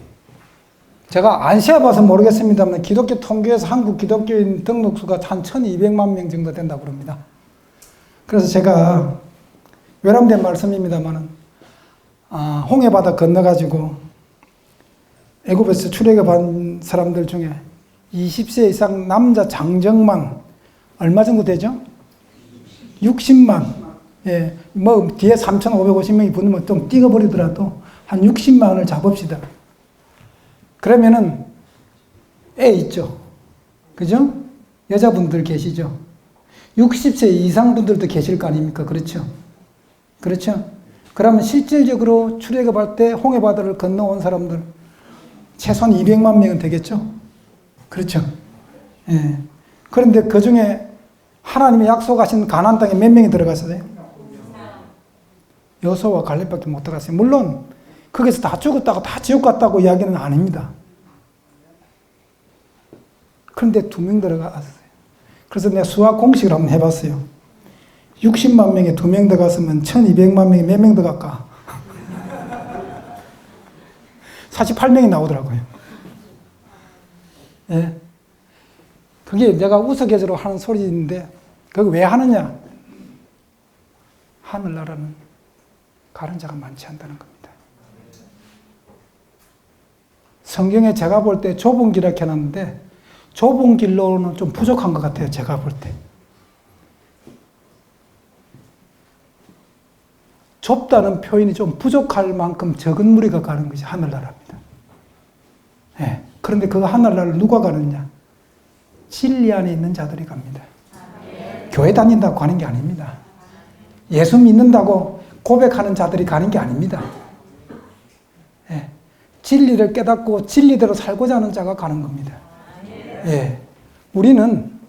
제가 안 세어봐서 모르겠습니다만 기독교 통계에서 한국 기독교인 등록수가 한 1200만 명 정도 된다고 그럽니다. 그래서 제가 외람된 말씀입니다만 홍해바다 건너가지고 애굽에서 출애굽한 사람들 중에 20세 이상 남자 장정만 얼마 정도 되죠? 60만. 예, 뭐 뒤에 3,550명이 붙으면 좀 뛰어버리더라도 한 60만을 잡읍시다. 그러면은 애 있죠? 그죠? 여자분들 계시죠? 60세 이상 분들도 계실 거 아닙니까? 그렇죠? 그렇죠? 그러면 실질적으로 출애굽할 때 홍해바다를 건너온 사람들 최소한 200만 명은 되겠죠? 그렇죠? 예. 그런데 그 중에 하나님의 약속하신 가나안 땅에 몇 명이 들어갔어요? 여호수아와 갈렙밖에 못 들어갔어요. 물론 거기서 다 죽었다고 다 지옥 갔다고 이야기는 아닙니다. 그런데 2명 들어갔어요. 그래서 내가 수학 공식을 한번 해봤어요. 60만 명에 2명 들어갔으면 1200만 명에 몇 명 들어갈까? 48명이 나오더라고요. 예. 그게 내가 우스갯소리로 하는 소리인데, 그거 왜 하느냐? 하늘나라는 가는 자가 많지 않다는 겁니다. 성경에 제가 볼 때 좁은 길 이렇게 해놨는데, 좁은 길로는 좀 부족한 것 같아요. 제가 볼 때. 좁다는 표현이 좀 부족할 만큼 적은 무리가 가는 것이 하늘나라입니다. 예. 그런데 그 하늘나라를 누가 가느냐? 진리 안에 있는 자들이 갑니다. 교회 다닌다고 가는 게 아닙니다. 예수 믿는다고 고백하는 자들이 가는 게 아닙니다. 예. 진리를 깨닫고 진리대로 살고자 하는 자가 가는 겁니다. 예. 우리는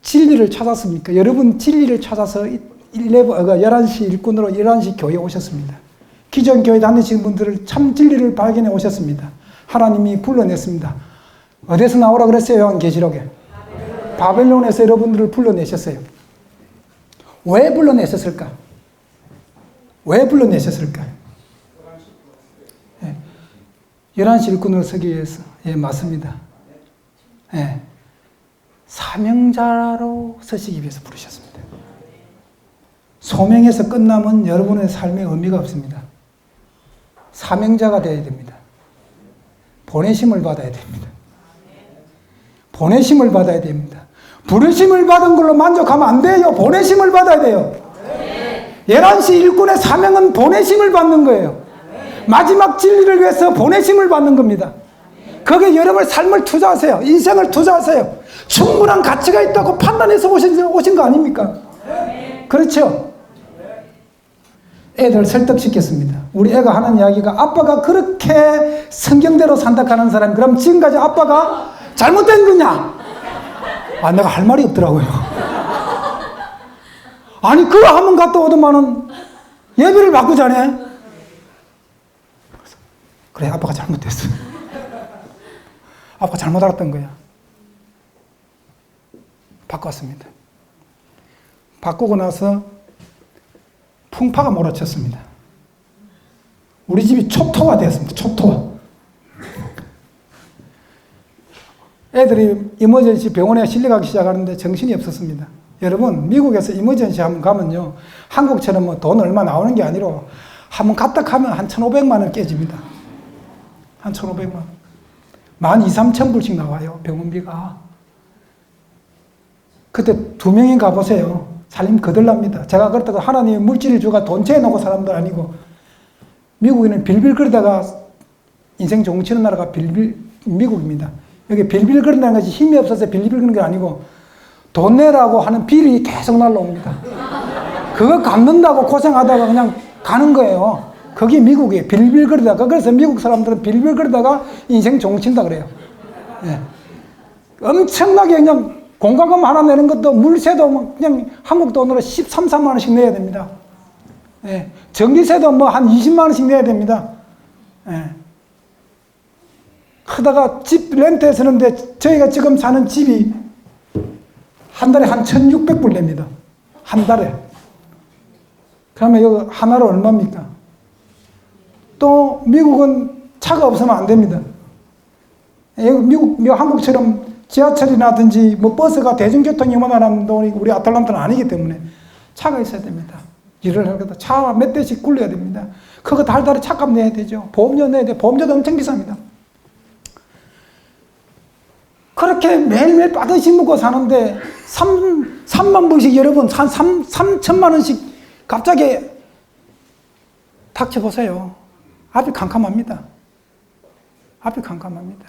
진리를 찾았습니까? 여러분 진리를 찾아서 11시 일꾼으로 11시 교회에 오셨습니다. 기존 교회 다니시는 분들을 참 진리를 발견해 오셨습니다. 하나님이 불러냈습니다. 어디서 나오라 그랬어요? 요한계시록에. 바벨론에서 여러분들을 불러내셨어요. 왜 불러내셨을까? 왜 불러내셨을까? 11시 일꾼으로 서기 위해서. 예, 맞습니다. 예. 사명자로 서시기 위해서 부르셨습니다. 소명에서 끝나면 여러분의 삶에 의미가 없습니다. 사명자가 되어야 됩니다. 보내심을 받아야 됩니다. 보내심을 받아야 됩니다. 부르심을 받은 걸로 만족하면 안 돼요. 보내심을 받아야 돼요. 11시 일꾼의 사명은 보내심을 받는 거예요. 마지막 진리를 위해서 보내심을 받는 겁니다. 거기에 여러분의 삶을 투자하세요. 인생을 투자하세요. 충분한 가치가 있다고 판단해서 오신 거 아닙니까? 그렇죠? 애들 설득시켰습니다. 우리 애가 하는 이야기가 아빠가 그렇게 성경대로 산다 하는 사람, 그럼 지금까지 아빠가 잘못된 거냐? 내가 할 말이 없더라고요. 아니, 그거 한번 갔다 오더만은 예배를 바꾸자네. 그래, 아빠가 잘못됐어. 아빠가 잘못 알았던 거야. 바꿨습니다. 바꾸고 나서 풍파가 몰아쳤습니다. 우리 집이 초토화 되었습니다. 초토화. 애들이 이머전시 병원에 실려가기 시작하는데 정신이 없었습니다. 여러분, 미국에서 이머전시 한번 가면요, 한국처럼 뭐 돈 얼마 나오는 게 아니라 한번 갔다 가면 한 1,500만 원 깨집니다. 한 1,500만 원. 12,000~13,000불씩 나와요, 병원비가. 그때 2명이 가보세요. 살림 거들납니다. 제가 그렇다고 하나님이 물질을 주가 돈채에 놓고 사람들 아니고, 미국인은 빌빌거리다가 인생 종치는 나라가 미국입니다. 여기 빌빌거린다는 것이 힘이 없어서 빌빌거리는 게 아니고 돈 내라고 하는 빌이 계속 날라옵니다. 그거 갚는다고 고생하다가 그냥 가는 거예요. 그게 미국이에요. 빌빌거리다가. 그래서 미국 사람들은 빌빌거리다가 인생 종친다 그래요. 예. 엄청나게 그냥 공과금 하나 내는 것도 물세도 그냥 한국 돈으로 13, 14만 원씩 내야 됩니다. 예. 전기세도 뭐 한 20만 원씩 내야 됩니다. 예. 하다가 집 렌트에 쓰는데 저희가 지금 사는 집이 한 달에 한 1,600불 냅니다. 한 달에. 그러면 이거 하나로 얼마입니까? 또 미국은 차가 없으면 안 됩니다. 한국처럼 지하철이라든지 뭐 버스가 대중교통이 원활한 돈이 우리 아틀란타는 아니기 때문에 차가 있어야 됩니다. 일을 하려다 차 몇 대씩 굴려야 됩니다. 그거 달달이 차값 내야 되죠. 보험료 내야 돼. 보험료도 엄청 비쌉니다. 그렇게 매일매일 빠듯이 먹고 사는데 3만 불씩 여러분 한 3천만 원씩 갑자기 닥쳐보세요. 앞이 캄캄합니다. 앞이 캄캄합니다.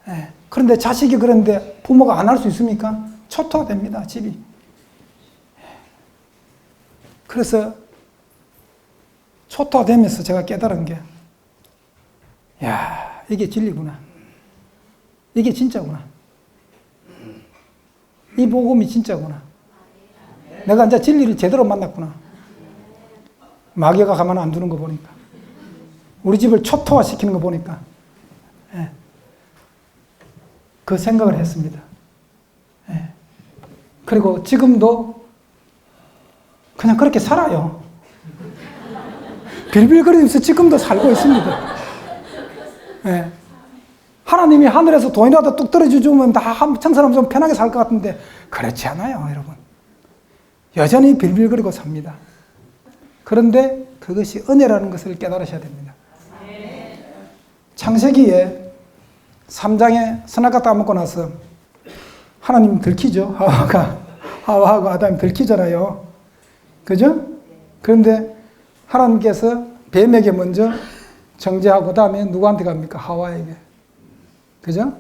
예. 그런데 자식이 그런데 부모가 안 할 수 있습니까? 초토화 됩니다, 집이. 그래서 초토화되면서 제가 깨달은 게, 야, 이게 진리구나. 이게 진짜구나. 이 복음이 진짜구나. 내가 이제 진리를 제대로 만났구나. 마귀가 가만 안 두는 거 보니까. 우리 집을 초토화시키는 거 보니까. 예. 그 생각을 했습니다. 예. 그리고 지금도 그냥 그렇게 살아요. 빌빌거리면서 지금도 살고 있습니다. 예. 하나님이 하늘에서 돈이라도 뚝 떨어주면 다 청사람 좀 편하게 살 것 같은데 그렇지 않아요, 여러분. 여전히 빌빌거리고 삽니다. 그런데 그것이 은혜라는 것을 깨달으셔야 됩니다. 창세기에 3장에 선악과 따먹고 나서 하나님 들키죠. 하와하고 아담이 들키잖아요. 그죠? 그런데 하나님께서 뱀에게 먼저 정죄하고 그다음에 누구한테 갑니까? 하와에게. 그죠?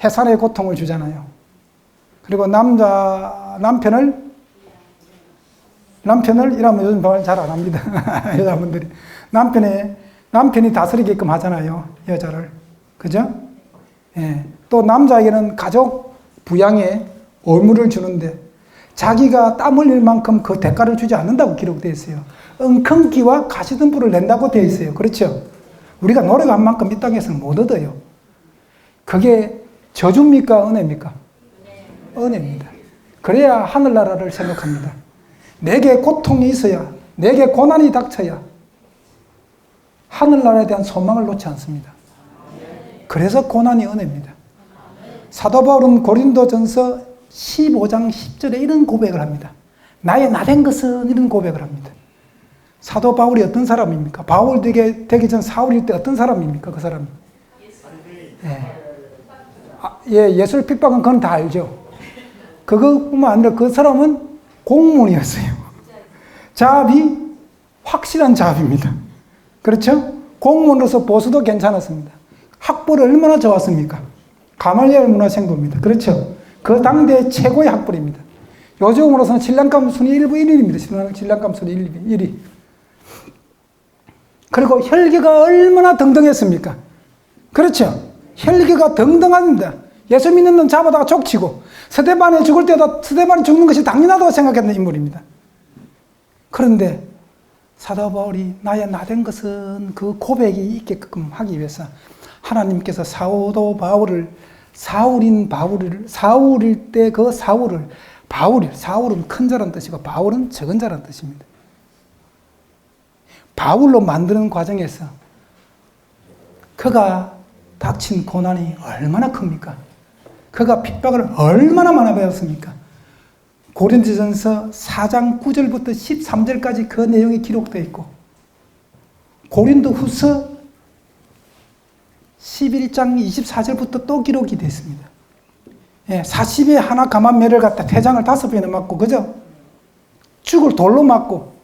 해산의 고통을 주잖아요. 그리고 남편을 이러면 요즘 말 잘 안 합니다. 여자분들이. 남편이 다스리게끔 하잖아요. 여자를. 그죠? 예. 또 남자에게는 가족 부양에 의무를 주는데 자기가 땀 흘릴 만큼 그 대가를 주지 않는다고 기록되어 있어요. 엉겅퀴와 가시덤불을 낸다고 되어 있어요. 그렇죠? 우리가 노력한 만큼 이 땅에서는 못 얻어요. 그게 저주입니까? 은혜입니까? 은혜입니다. 그래야 하늘나라를 생각합니다. 내게 고통이 있어야, 내게 고난이 닥쳐야 하늘나라에 대한 소망을 놓지 않습니다. 그래서 고난이 은혜입니다. 사도 바울은 고린도전서 15장 10절에 이런 고백을 합니다. 나의 나된 것은 이런 고백을 합니다. 사도 바울이 어떤 사람입니까? 바울 되기 전 사울일 때 어떤 사람입니까? 그 사람이. 예술 핍박은 그건 다 알죠. 그것뿐만 아니라 그 사람은 공무원이었어요. 자업이 확실한 자업입니다. 그렇죠? 공무원으로서 보수도 괜찮았습니다. 학벌이 얼마나 좋았습니까? 가말리엘 문화생도입니다. 그렇죠? 그 당대 최고의 학벌입니다. 요즘으로서는 신랑감 순위 1부 1위입니다. 신랑감 순위 1위. 그리고 혈기가 얼마나 등등했습니까? 그렇죠? 혈기가 등등합니다. 예수 믿는 놈 잡아다가 족치고 스데반이 죽을 때도 스데반이 죽는 것이 당연하다고 생각했던 인물입니다. 그런데 사도 바울이 나의 나된 것은 그 고백이 있게끔 하기 위해서 하나님께서 사울일 때 그 사울은 큰 자란 뜻이고 바울은 적은 자란 뜻입니다. 바울로 만드는 과정에서 그가 닥친 고난이 얼마나 큽니까? 그가 핍박을 얼마나 많이 배웠습니까? 고린도전서 4장 9절부터 13절까지 그 내용이 기록되어 있고 고린도후서 11장 24절부터 또 기록이 되어 있습니다. 40에 하나 감한 매를 갖다 태장을 5번이나 맞고 그죠? 죽을 돌로 맞고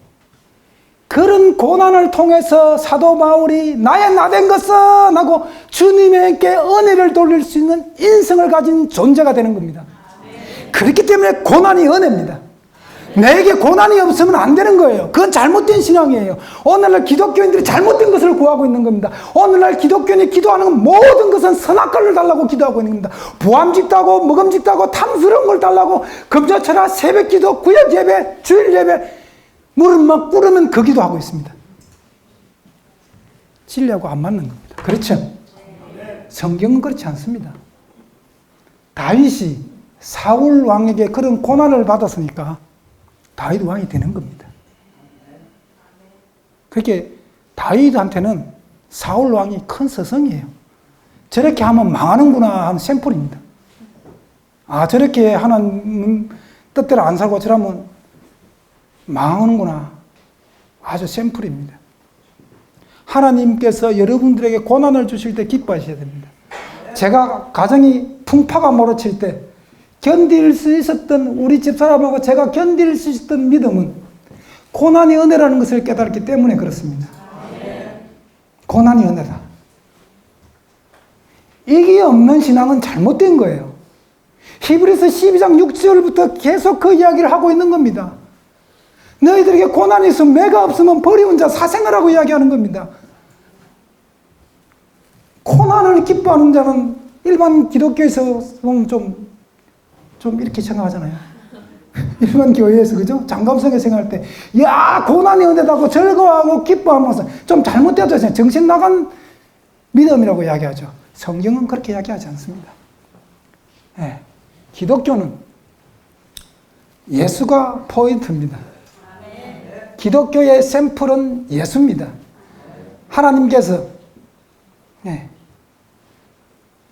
그런 고난을 통해서 사도 바울이 나의 나된 것은 하고 주님에게 은혜를 돌릴 수 있는 인성을 가진 존재가 되는 겁니다. 그렇기 때문에 고난이 은혜입니다. 내게 고난이 없으면 안 되는 거예요. 그건 잘못된 신앙이에요. 오늘날 기독교인들이 잘못된 것을 구하고 있는 겁니다. 오늘날 기독교인이 기도하는 모든 것은 선악과를 달라고 기도하고 있는 겁니다. 부함직도 하고 먹음직도 하고 탐스러운 걸 달라고 금조철야 새벽기도 구역 예배 주일 예배 무릎만 꿇으면 그 기도하고 있습니다. 진리하고 안 맞는 겁니다. 그렇죠? 성경은 그렇지 않습니다. 다윗이 사울 왕에게 그런 고난을 받았으니까 다윗 왕이 되는 겁니다. 그렇게 다윗한테는 사울 왕이 큰 스승이에요. 저렇게 하면 망하는구나 하는 샘플입니다. 아, 저렇게 하는 뜻대로 안 살고 저러면 망하는구나. 아주 샘플입니다. 하나님께서 여러분들에게 고난을 주실 때 기뻐하셔야 됩니다. 제가 가정이 풍파가 몰아칠 때 견딜 수 있었던 우리 집사람하고 제가 견딜 수 있었던 믿음은 고난이 은혜라는 것을 깨달았기 때문에 그렇습니다. 고난이 은혜다. 이게 없는 신앙은 잘못된 거예요. 히브리서 12장 6절부터 계속 그 이야기를 하고 있는 겁니다. 너희들에게 고난이 있으면 매가 없으면 버리운 자 사생아라고 이야기하는 겁니다. 고난을 기뻐하는 자는 일반 기독교에서 좀 이렇게 생각하잖아요. 일반 교회에서, 그죠? 장감성에 생각할 때, 야, 고난이 은혜다고 즐거워하고 기뻐하면서 좀 잘못되어져. 정신 나간 믿음이라고 이야기하죠. 성경은 그렇게 이야기하지 않습니다. 네. 기독교는 예수가 포인트입니다. 기독교의 샘플은 예수입니다. 하나님께서, 네.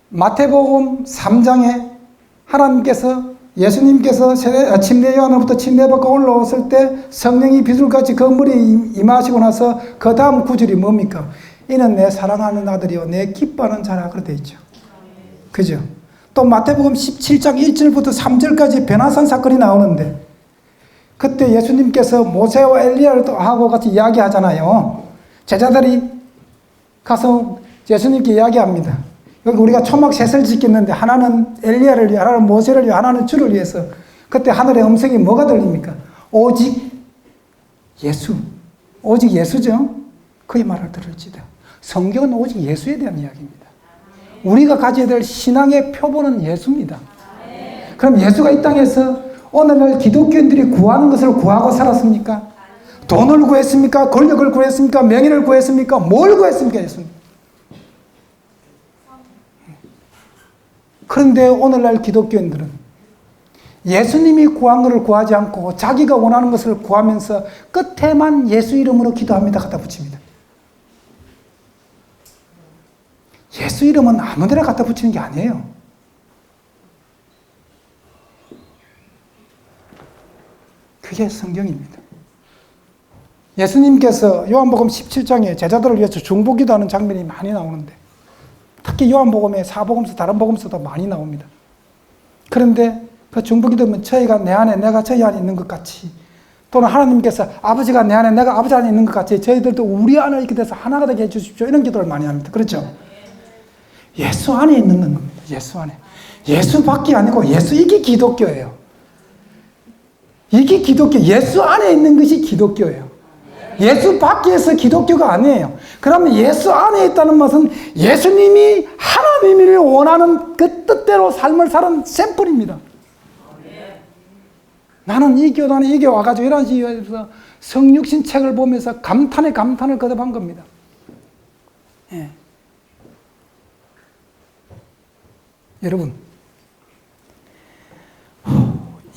마태복음 3장에 하나님께서 예수님께서 침례 요한으로부터 침례받고 올라왔을 때 성령이 비둘같이 그 물에 임하시고 나서 그 다음 구절이 뭡니까? 이는 내 사랑하는 아들이요 내 기뻐하는 자라 그렇게 되어 있죠. 그죠? 또 마태복음 17장 1절부터 3절까지 변화산 사건이 나오는데 그때 예수님께서 모세와 엘리야를 또 하고 같이 이야기하잖아요. 제자들이 가서 예수님께 이야기합니다. 여기 우리가 초막 셋을 짓겠는데 하나는 엘리야를 위해, 하나는 모세를 위해, 하나는 주를 위해서. 그때 하늘의 음성이 뭐가 들립니까? 오직 예수. 오직 예수죠. 그의 말을 들을지다. 성경은 오직 예수에 대한 이야기입니다. 우리가 가져야 될 신앙의 표본은 예수입니다. 그럼 예수가 이 땅에서 오늘날 기독교인들이 구하는 것을 구하고 살았습니까? 돈을 구했습니까? 권력을 구했습니까? 명예를 구했습니까? 뭘 구했습니까? 예수님. 그런데 오늘날 기독교인들은 예수님이 구한 것을 구하지 않고 자기가 원하는 것을 구하면서 끝에만 예수 이름으로 기도합니다. 갖다 붙입니다. 예수 이름은 아무데나 갖다 붙이는 게 아니에요. 그게 성경입니다. 예수님께서 요한복음 17장에 제자들을 위해서 중보기도하는 장면이 많이 나오는데 특히 요한복음에 사복음서 다른 복음서도 많이 나옵니다. 그런데 그 중보기도면 저희가 내 안에 내가 저희 안에 있는 것 같이 또는 하나님께서 아버지가 내 안에 내가 아버지 안에 있는 것 같이 저희들도 우리 안에 있게 돼서 하나가 되게 해주십시오. 이런 기도를 많이 합니다. 그렇죠? 예수 안에 있는 겁니다. 예수 안에. 예수밖에 아니고 예수 이게 기독교예요. 이게 기독교. 예수 안에 있는 것이 기독교예요. 예수 밖에서 기독교가 아니에요. 그러면 예수 안에 있다는 것은 예수님이 하나님이 원하는 그 뜻대로 삶을 사는 샘플입니다. 나는 이 교단에 이게 와가지고 이런 식으로 성육신 책을 보면서 감탄에 감탄을 거듭한 겁니다. 예. 여러분,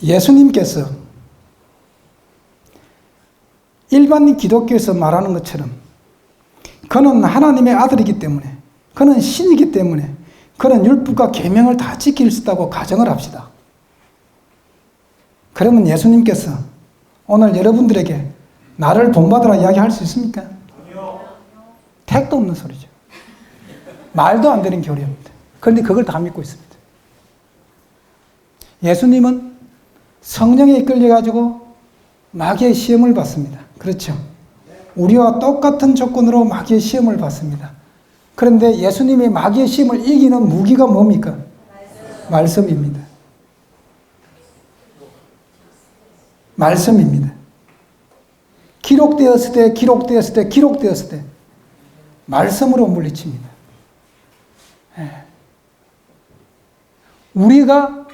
예수님께서 일반 기독교에서 말하는 것처럼 그는 하나님의 아들이기 때문에 그는 신이기 때문에 그는 율법과 계명을 다 지킬 수 있다고 가정을 합시다. 그러면 예수님께서 오늘 여러분들에게 나를 본받으라 이야기할 수 있습니까? 택도 없는 소리죠. 말도 안 되는 교리입니다. 그런데 그걸 다 믿고 있습니다. 예수님은 성령에 이끌려가지고 마귀의 시험을 받습니다. 그렇죠? 우리와 똑같은 조건으로 마귀의 시험을 받습니다. 그런데 예수님이 마귀의 시험을 이기는 무기가 뭡니까? 말씀입니다. 말씀입니다. 기록되었을 때, 기록되었을 때, 기록되었을 때 말씀으로 물리칩니다. 우리가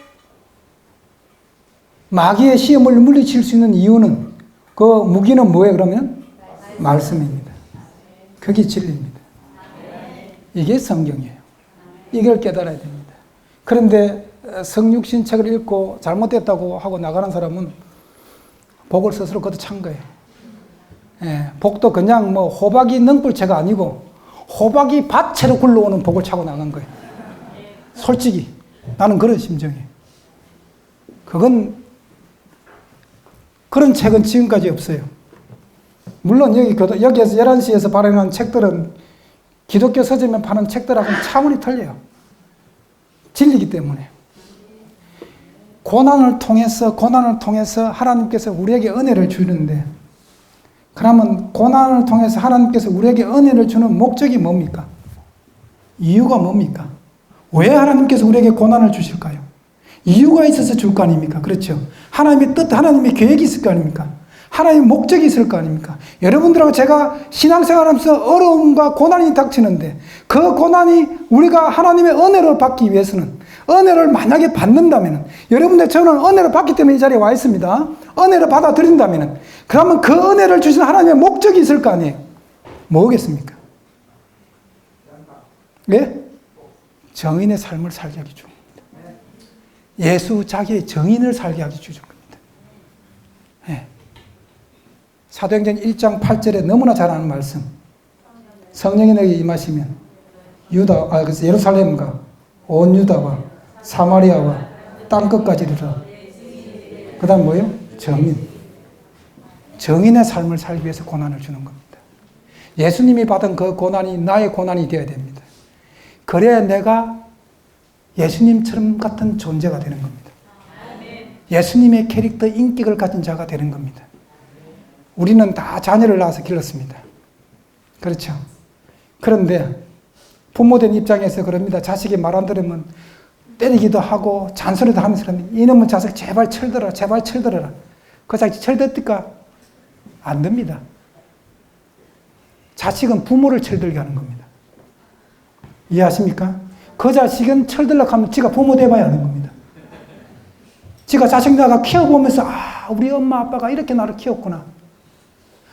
마귀의 시험을 물리칠 수 있는 이유는 그 무기는 뭐예요 그러면? 말씀입니다. 그게 진리입니다. 이게 성경이에요. 이걸 깨달아야 됩니다. 그런데 성육신 책을 읽고 잘못됐다고 하고 나가는 사람은 복을 스스로 걷어찬 거예요. 복도 그냥 뭐 호박이 능불채가 아니고 호박이 밭채로 굴러오는 복을 차고 나간 거예요. 솔직히 나는 그런 심정이에요. 그런 책은 지금까지 없어요. 물론 여기에서 11시에서 발행한 책들은 기독교 서점에 파는 책들하고는 차원이 틀려요. 진리이기 때문에. 고난을 통해서 하나님께서 우리에게 은혜를 주는데, 그러면 고난을 통해서 하나님께서 우리에게 은혜를 주는 목적이 뭡니까? 이유가 뭡니까? 왜 하나님께서 우리에게 고난을 주실까요? 이유가 있어서 줄 거 아닙니까? 그렇죠? 하나님의 뜻, 하나님의 계획이 있을 거 아닙니까? 하나님의 목적이 있을 거 아닙니까? 여러분들하고 제가 신앙생활하면서 어려움과 고난이 닥치는데 그 고난이 우리가 하나님의 은혜를 받기 위해서는, 은혜를 만약에 받는다면, 여러분들 저는 은혜를 받기 때문에 이 자리에 와 있습니다. 은혜를 받아들인다면, 그러면 그 은혜를 주신 하나님의 목적이 있을 거 아니에요? 뭐겠습니까? 예? 정인의 삶을 살게 하기 줍니다. 예수 자기의 정인을 살게 하기 주신 겁니다. 예. 사도행전 1장 8절에 너무나 잘 아는 말씀. 성령이 너에게 임하시면 그래서 예루살렘과 온 유다와 사마리아와 땅끝까지 이르러. 그 다음 뭐예요? 정인. 정인의 삶을 살기 위해서 고난을 주는 겁니다. 예수님이 받은 그 고난이 나의 고난이 되어야 됩니다. 그래야 내가 예수님처럼 같은 존재가 되는 겁니다. 예수님의 캐릭터, 인격을 가진 자가 되는 겁니다. 우리는 다 자녀를 낳아서 길렀습니다. 그렇죠? 그런데 부모된 입장에서 그럽니다. 자식이 말 안 들으면 때리기도 하고 잔소리도 하면서 그럽니다. 이놈의 자식 제발 철들어라, 제발 철들어라. 그 자식 철들니까 안 됩니다. 자식은 부모를 철들게 하는 겁니다. 이해하십니까? 그 자식은 철들려고 하면 지가 부모 돼봐야 하는 겁니다. 지가 자식 나가 키워보면서 우리 엄마 아빠가 이렇게 나를 키웠구나.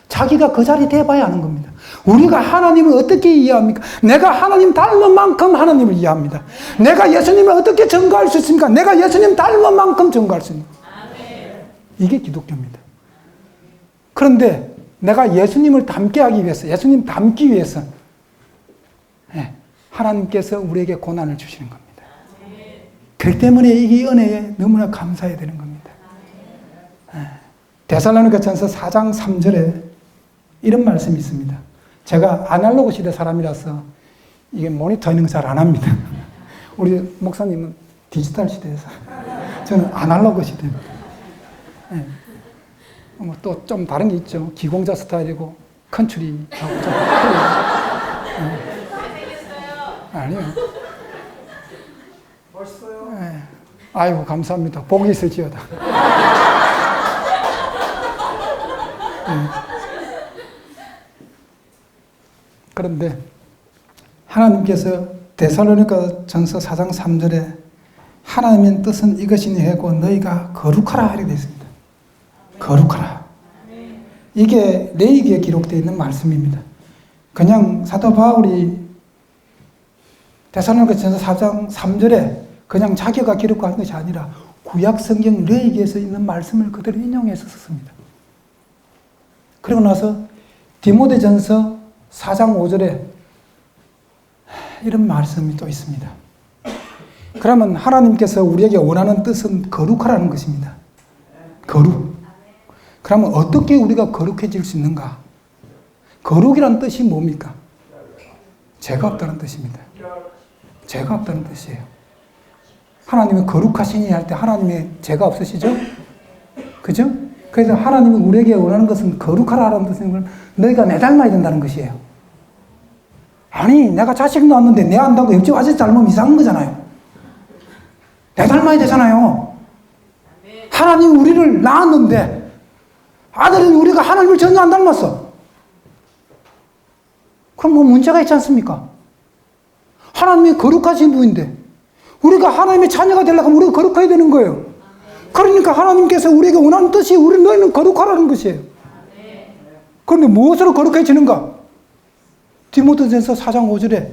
자기가 그 자리 돼봐야 하는 겁니다. 우리가 하나님을 어떻게 이해합니까? 내가 하나님 닮은 만큼 하나님을 이해합니다. 내가 예수님을 어떻게 증거할 수 있습니까? 내가 예수님 닮은 만큼 증거할 수 있는 거예요. 이게 기독교입니다. 그런데 내가 예수님을 닮게 하기 위해서, 예수님 닮기 위해서 하나님께서 우리에게 고난을 주시는 겁니다. 그렇기 때문에 이 은혜에 너무나 감사해야 되는 겁니다. 데살로니가전서 4장 3절에 이런 말씀이 있습니다. 제가 아날로그 시대 사람이라서 이게 모니터링 잘 안 합니다. 우리 목사님은 디지털 시대에서, 저는 아날로그 시대입니다. 또 좀 다른 게 있죠. 기공자 스타일이고 컨트리하고 좀 틀려요. 아니요. 멋있어요. 아이고 감사합니다. 복이 있을지어다. 그런데 하나님께서 데살로니가전서 4장 3절에 하나님의 뜻은 이것이니 하고 너희가 거룩하라 하게 되어 있습니다. 거룩하라. 이게 레위기에 기록되어 있는 말씀입니다. 그냥 사도 바울이 데살로니가전서 4장 3절에 그냥 자기가 기록한 것이 아니라 구약 성경 레위기에서 있는 말씀을 그대로 인용해서 썼습니다. 그리고 나서 디모데전서 4장 5절에 이런 말씀이 또 있습니다. 그러면 하나님께서 우리에게 원하는 뜻은 거룩하라는 것입니다. 거룩. 그러면 어떻게 우리가 거룩해질 수 있는가? 거룩이라는 뜻이 뭡니까? 죄가 없다는 뜻입니다. 죄가 없다는 뜻이에요. 하나님은 거룩하시니 할 때 하나님의 죄가 없으시죠? 그죠? 그래서 하나님이 우리에게 원하는 것은 거룩하라는 뜻은 너희가 내 닮아야 된다는 것이에요. 아니, 내가 자식 낳았는데 내 안다고 옆집 아저씨 닮으면 이상한 거잖아요. 내 닮아야 되잖아요. 하나님이 우리를 낳았는데 아들은 우리가 하나님을 전혀 안 닮았어. 그럼 뭐 문제가 있지 않습니까? 하나님이 거룩하신 분인데 우리가 하나님의 자녀가 되려고 하면 우리가 거룩해야 되는 거예요. 그러니까 하나님께서 우리에게 원하는 뜻이 너희는 거룩하라는 것이에요. 그런데 무엇으로 거룩해지는가? 디모데전서 4장 5절에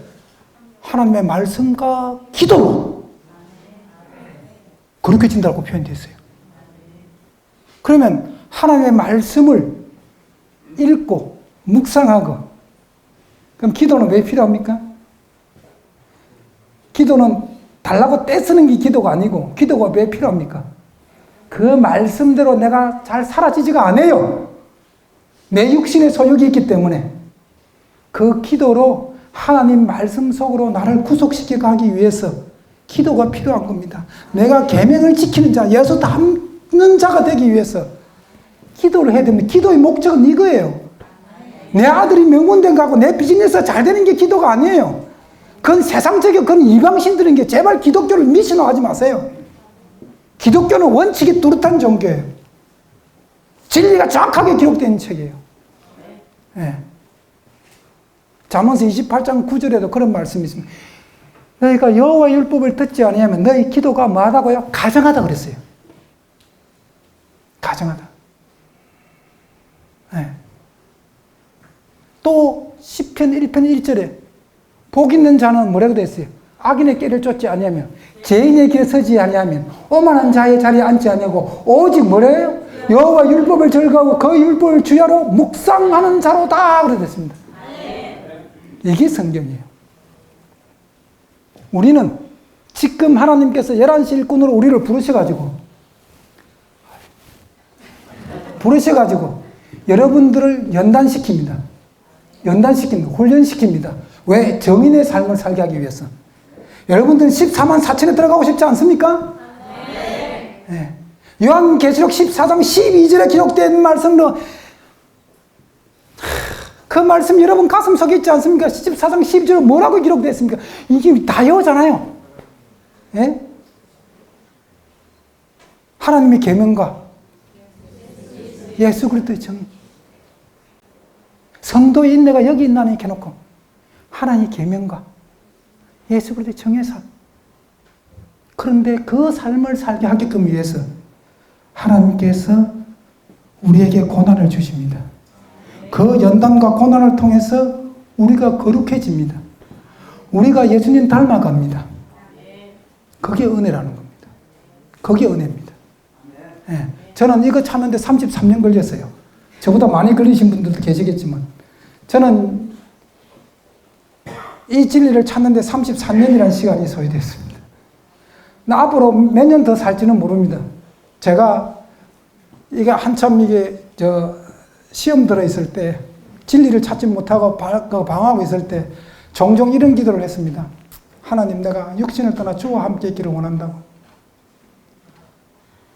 하나님의 말씀과 기도로 거룩해진다고 표현되어 있어요. 그러면 하나님의 말씀을 읽고 묵상하고, 그럼 기도는 왜 필요합니까? 기도는 달라고 떼쓰는 게 기도가 아니고, 기도가 왜 필요합니까? 그 말씀대로 내가 잘 사라지지가 않아요. 내 육신의 소욕이 있기 때문에 그 기도로 하나님 말씀 속으로 나를 구속시켜 가기 위해서 기도가 필요한 겁니다. 내가 계명을 지키는 자, 예수 닮는 자가 되기 위해서 기도를 해야 됩니다. 기도의 목적은 이거예요. 내 아들이 명문대 가고 내 비즈니스가 잘 되는 게 기도가 아니에요. 그건 세상적이고 그건 이방신들인 게, 제발 기독교를 미신화하지 마세요. 기독교는 원칙이 뚜렷한 종교예요. 진리가 정확하게 기록된 책이에요. 네. 잠언서 28장 9절에도 그런 말씀이 있습니다. 너희가 여호와 율법을 듣지 아니하면 너희 기도가 뭐하다고요? 가정하다 그랬어요. 가정하다. 네. 또 시편 1편 1절에 복 있는 자는 뭐라고 되어 있어요? 악인의 길을 쫓지 아니하며 죄인의 길에 서지 아니하면 오만한 자의 자리에 앉지 아니하고 오직 뭐래요? 여호와 율법을 즐거워하고 그 율법을 주야로 묵상하는 자로다 그래 됐습니다. 이게 성경이에요. 우리는 지금 하나님께서 11시 일꾼으로 우리를 부르셔가지고 여러분들을 연단시킵니다. 훈련시킵니다. 왜? 정인의 삶을 살게 하기 위해서. 여러분들은 14만 4천에 들어가고 싶지 않습니까? 네. 요한계시록 14장 12절에 기록된 말씀으로, 그 말씀 여러분 가슴 속에 있지 않습니까? 14장 12절에 뭐라고 기록되어 있습니까? 이게 다요잖아요. 네? 하나님의 계명과 예수 그리스도의 정의, 성도의 인내가 여기 있나니 이렇게 놓고 하나님의 계명과 예수 그리스도의 정의 삶. 그런데 그 삶을 살게 하게끔 위해서 하나님께서 우리에게 고난을 주십니다. 그 연단과 고난을 통해서 우리가 거룩해집니다. 우리가 예수님 닮아갑니다. 그게 은혜라는 겁니다. 그게 은혜입니다. 네. 저는 이거 찾는데 33년 걸렸어요. 저보다 많이 걸리신 분들도 계시겠지만 저는 이 진리를 찾는데 34년이라는 시간이 소요됐습니다. 나 앞으로 몇 년 더 살지는 모릅니다. 제가 이게 한참 시험 들어있을 때, 진리를 찾지 못하고 방황하고 있을 때 종종 이런 기도를 했습니다. 하나님, 내가 육신을 떠나 주와 함께 있기를 원한다고.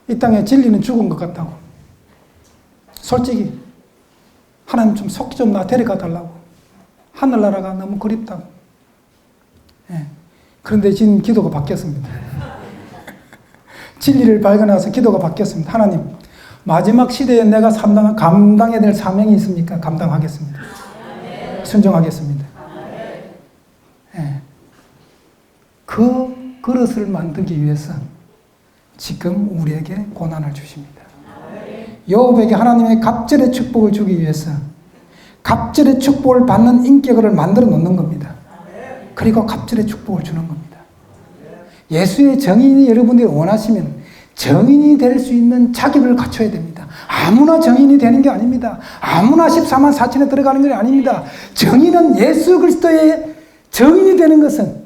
이 땅에 진리는 죽은 것 같다고. 솔직히 하나님 좀 속 좀 나 데려가 달라고. 하늘나라가 너무 그립다고. 예. 그런데 지금 기도가 바뀌었습니다. 진리를 발견해서 기도가 바뀌었습니다. 하나님, 마지막 시대에 내가 감당해야 될 사명이 있습니까? 감당하겠습니다. 순종하겠습니다. 예. 그 그릇을 만들기 위해서 지금 우리에게 고난을 주십니다. 요업에게 하나님의 갑절의 축복을 주기 위해서 갑절의 축복을 받는 인격을 만들어 놓는 겁니다. 그리고 갑절의 축복을 주는 겁니다. 예수의 정인이 여러분들이 원하시면 정인이 될 수 있는 자격을 갖춰야 됩니다. 아무나 정인이 되는 게 아닙니다. 아무나 14만 4천에 들어가는 게 아닙니다. 정인은 예수 그리스도의 정인이 되는 것은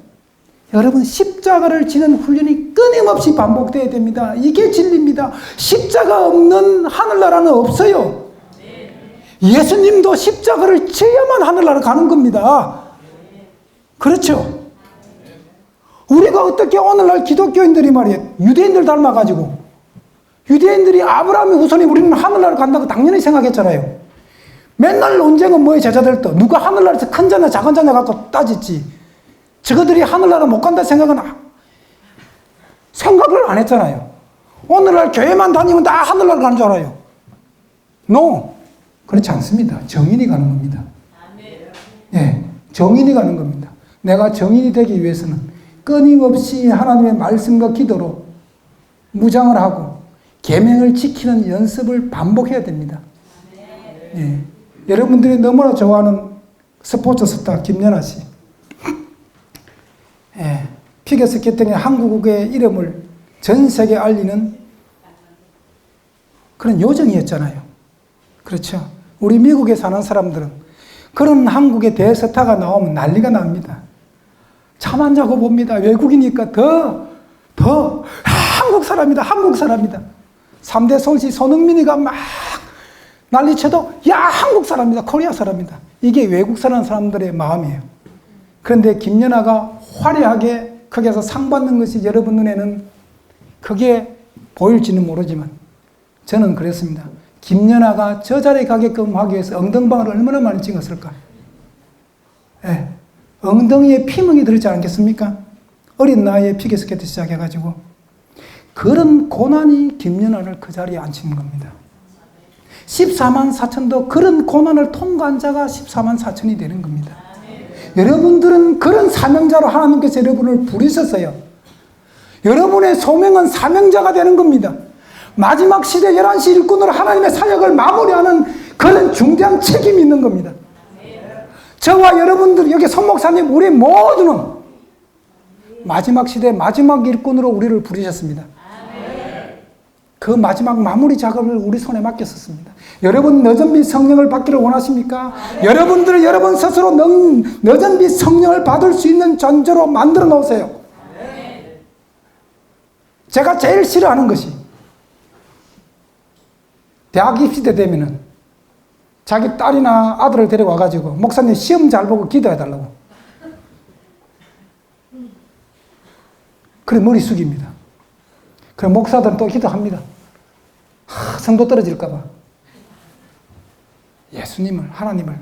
여러분 십자가를 지는 훈련이 끊임없이 반복되어야 됩니다. 이게 진리입니다. 십자가 없는 하늘나라는 없어요. 예수님도 십자가를 져야만 하늘나라 가는 겁니다. 그렇죠? 우리가 어떻게 오늘날 기독교인들이 말이에요, 유대인들 닮아가지고 유대인들이 아브라함의 후손이 우리는 하늘나라를 간다고 당연히 생각했잖아요. 맨날 논쟁은 뭐예요, 제자들도. 누가 하늘나라에서 큰 자냐 작은 자냐 갖고 따지지. 저거들이 하늘나라 못 간다 생각은 생각을 안 했잖아요. 오늘날 교회만 다니면 다 하늘나라 가는 줄 알아요. No. 그렇지 않습니다. 정인이 가는 겁니다. 예, 정인이 가는 겁니다. 내가 정인이 되기 위해서는 끊임없이 하나님의 말씀과 기도로 무장을 하고 계명을 지키는 연습을 반복해야 됩니다. 예. 여러분들이 너무나 좋아하는 스포츠 스타 김연아 씨. 예. 피겨스케이팅의 한국의 이름을 전 세계에 알리는 그런 요정이었잖아요. 그렇죠. 우리 미국에 사는 사람들은 그런 한국의 대스타가 나오면 난리가 납니다. 잠 안 자고 봅니다. 외국이니까 더 한국 사람이다. 한국 사람이다. 3대 손씨 손흥민이가 막 난리쳐도 야 한국 사람이다. 코리아 사람이다. 이게 외국 사는 사람들의 마음이에요. 그런데 김연아가 화려하게 거기에서 상 받는 것이 여러분 눈에는 크게 보일지는 모르지만 저는 그랬습니다. 김연아가 저 자리에 가게끔 하기 위해서 엉덩방을 얼마나 많이 찍었을까? 예. 엉덩이에 피멍이 들지 않겠습니까? 어린 나이에 피겨스케이트 시작해가지고 그런 고난이 김연아를 그 자리에 앉힌 겁니다. 14만 4천도 그런 고난을 통과한 자가 14만 4천이 되는 겁니다. 여러분들은 그런 사명자로 하나님께서 여러분을 부르셨어요. 여러분의 소명은 사명자가 되는 겁니다. 마지막 시대 11시 일꾼으로 하나님의 사역을 마무리하는 그런 중대한 책임이 있는 겁니다. 저와 여러분들, 여기 손 목사님, 우리 모두는 마지막 시대 마지막 일꾼으로 우리를 부르셨습니다. 그 마지막 마무리 작업을 우리 손에 맡겼었습니다. 여러분 너전비 성령을 받기를 원하십니까? 여러분들 여러분 스스로 너전비 성령을 받을 수 있는 존재로 만들어 놓으세요. 제가 제일 싫어하는 것이 대학 입시 때 되면은 자기 딸이나 아들을 데려와가지고 목사님 시험 잘 보고 기도해달라고. 그래 머리 숙입니다. 그래 목사들은 또 기도합니다. 성도 떨어질까봐. 예수님을, 하나님을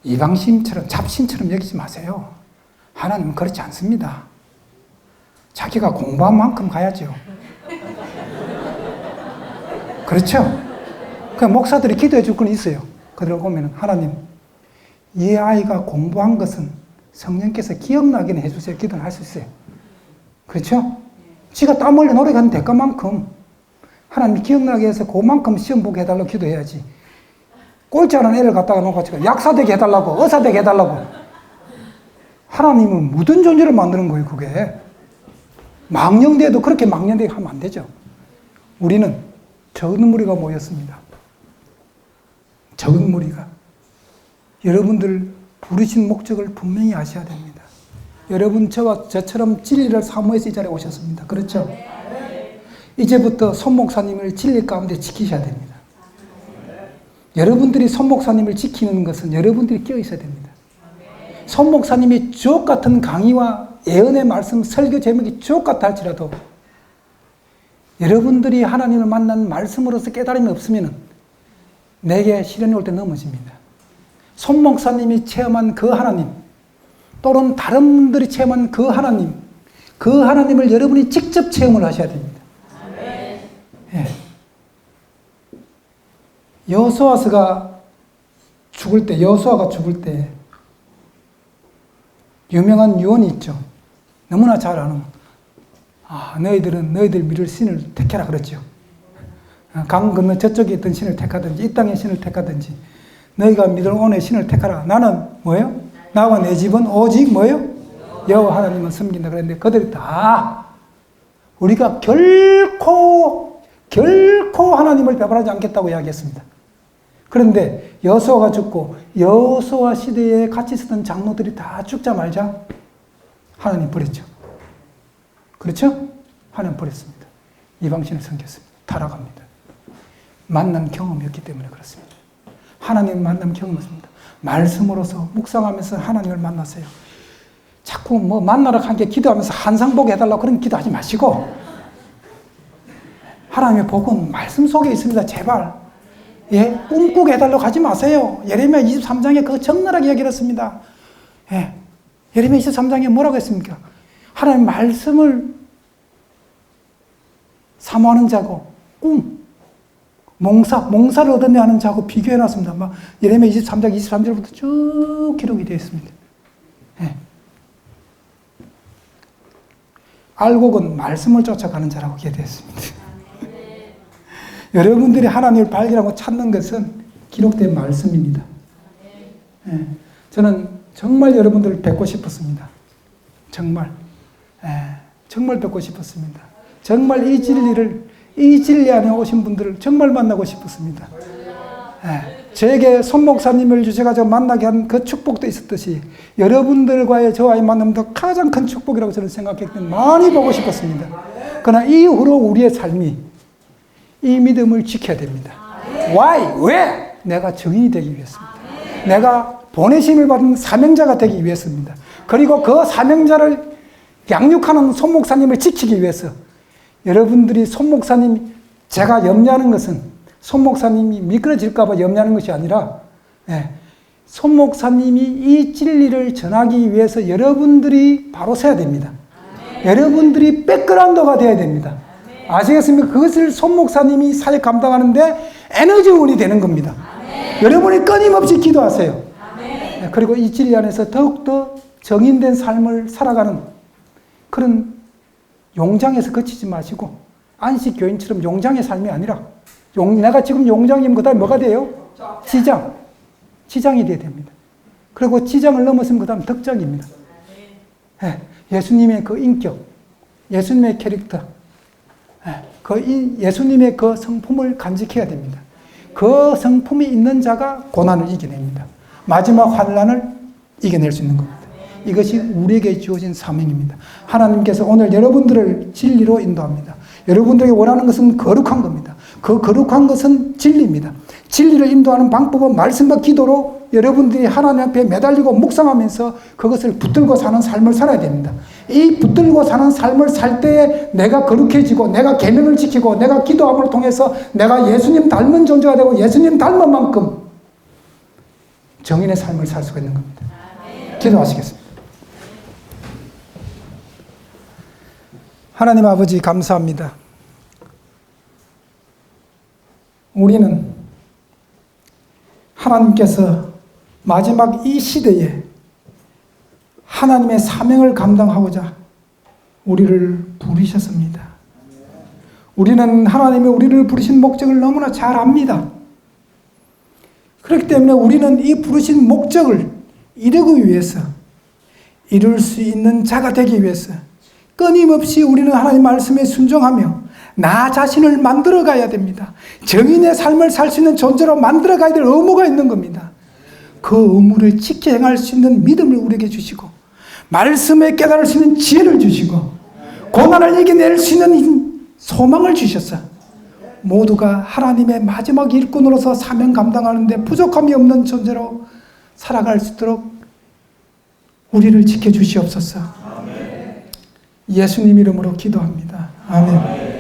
이방신처럼 잡신처럼 여기지 마세요. 하나님은 그렇지 않습니다. 자기가 공부한 만큼 가야죠. 그렇죠? 그 목사들이 기도해 줄 건 있어요. 그들 보면 하나님, 이 아이가 공부한 것은 성령께서 기억나기는 해주세요. 기도를 할 수 있어요. 그렇죠? 지가 땀 흘려 노력한 대가만큼 하나님이 기억나게 해서 그만큼 시험 보게 해달라고 기도해야지. 꼴찌 하는 애를 갖다가 놓고 약사 되게 해달라고, 의사 되게 해달라고. 하나님은 모든 존재를 만드는 거예요, 그게. 망령대도 그렇게 망령되게 하면 안 되죠. 우리는 적은 무리가 모였습니다. 적은 무리가. 여러분들 부르신 목적을 분명히 아셔야 됩니다. 여러분 저와 저처럼 진리를 사모해서 이 자리에 오셨습니다. 그렇죠? 이제부터 손 목사님을 진리 가운데 지키셔야 됩니다. 여러분들이 손 목사님을 지키는 것은 여러분들이 끼어 있어야 됩니다. 손 목사님이 주옥 같은 강의와 예언의 말씀, 설교 제목이 주옥 같다 할지라도 여러분들이 하나님을 만난 말씀으로서 깨달음이 없으면 내게 시련이 올 때 넘어집니다. 손 목사님이 체험한 그 하나님, 또는 다른 분들이 체험한 그 하나님을 여러분이 직접 체험을 하셔야 됩니다. 예. 여호수아가 죽을 때 유명한 유언이 있죠. 너무나 잘 아는, 너희들은 너희들 믿을 신을 택해라 그랬죠. 강 건너 저쪽에 있던 신을 택하든지 이 땅의 신을 택하든지 너희가 믿을 온의 신을 택하라. 나는 뭐예요? 나와 내 집은 오직 뭐예요? 여호와 하나님을 섬긴다 그랬는데 그들이 다 우리가 결코 하나님을 배반하지 않겠다고 이야기했습니다. 그런데 여호수아가 죽고 여호수아 시대에 같이 있었던 장로들이 다 죽자마자 하나님 버렸죠. 그렇죠? 하나님 버렸습니다. 이방신을 섬겼습니다. 타락합니다. 만난 경험이 없기 때문에 그렇습니다. 하나님 만남 경험했습니다. 말씀으로서 묵상하면서 하나님을 만나세요. 자꾸 만나러 간 게 기도하면서 한상보게 해달라고 그런 기도하지 마시고 하나님의 복은 말씀 속에 있습니다. 제발. 예, 꿈꾸게 해달라고 하지 마세요. 예레미야 23장에 그거 적나라하게 얘기를 했습니다. 예, 예레미야 23장에 뭐라고 했습니까? 하나님의 말씀을 사모하는 자고 몽사를 얻었네 하는 자고 비교해놨습니다. 막 예레미야 23장 23절부터 쭉 기록이 되어 있습니다. 예. 알곡은 말씀을 쫓아가는 자라고 기록되어 있습니다. 여러분들이 하나님을 발견하고 찾는 것은 기록된 말씀입니다. 예. 저는 정말 여러분들을 뵙고 싶었습니다. 정말. 예. 정말 뵙고 싶었습니다. 정말 이 진리 안에 오신 분들을 정말 만나고 싶었습니다. 예. 저에게 손 목사님을 주셔가지고 만나게 한 그 축복도 있었듯이 여러분들과의 저와의 만남도 가장 큰 축복이라고 저는 생각했기 때문에 많이 보고 싶었습니다. 그러나 이후로 우리의 삶이 이 믿음을 지켜야 됩니다. Why? 왜? 내가 증인이 되기 위해서입니다. 내가 보내심을 받은 사명자가 되기 위해서입니다. 그리고 그 사명자를 양육하는 손 목사님을 지키기 위해서 여러분들이 손 목사님, 제가 염려하는 것은 손 목사님이 미끄러질까봐 염려하는 것이 아니라 손 목사님이 이 진리를 전하기 위해서 여러분들이 바로 서야 됩니다. 여러분들이 백그라운드가 되어야 됩니다. 아시겠습니까? 그것을 손 목사님이 사역 감당하는데 에너지원이 되는 겁니다. 여러분이 끊임없이 기도하세요. 그리고 이 진리 안에서 더욱더 정인된 삶을 살아가는 그런 용장에서 그치지 마시고 안식교인처럼 용장의 삶이 아니라 내가 지금 용장이면 그 다음에 뭐가 돼요? 지장이 돼야 됩니다. 그리고 지장을 넘었으면 그 다음 덕장입니다. 예수님의 그 인격, 예수님의 캐릭터, 예수님의 그 성품을 간직해야 됩니다. 그 성품이 있는 자가 고난을 이겨냅니다. 마지막 환난을 이겨낼 수 있는 겁니다. 이것이 우리에게 주어진 사명입니다. 하나님께서 오늘 여러분들을 진리로 인도합니다. 여러분들에게 원하는 것은 거룩한 겁니다. 그 거룩한 것은 진리입니다. 진리를 인도하는 방법은 말씀과 기도로 여러분들이 하나님 앞에 매달리고 묵상하면서 그것을 붙들고 사는 삶을 살아야 됩니다. 이 붙들고 사는 삶을 살 때에 내가 거룩해지고 내가 계명을 지키고 내가 기도함을 통해서 내가 예수님 닮은 존재가 되고 예수님 닮은 만큼 정인의 삶을 살 수가 있는 겁니다. 기도하시겠습니다. 하나님 아버지 감사합니다. 우리는 하나님께서 마지막 이 시대에 하나님의 사명을 감당하고자 우리를 부르셨습니다. 우리는 하나님이 우리를 부르신 목적을 너무나 잘 압니다. 그렇기 때문에 우리는 이 부르신 목적을 이루기 위해서 이룰 수 있는 자가 되기 위해서 끊임없이 우리는 하나님 말씀에 순종하며 나 자신을 만들어 가야 됩니다. 정인의 삶을 살 수 있는 존재로 만들어 가야 될 의무가 있는 겁니다. 그 의무를 지켜 행할 수 있는 믿음을 우리에게 주시고 말씀에 깨달을 수 있는 지혜를 주시고 고난을 이겨낼 수 있는 소망을 주셨어. 모두가 하나님의 마지막 일꾼으로서 사명 감당하는데 부족함이 없는 존재로 살아갈 수 있도록 우리를 지켜주시옵소서. 예수님 이름으로 기도합니다. 아멘.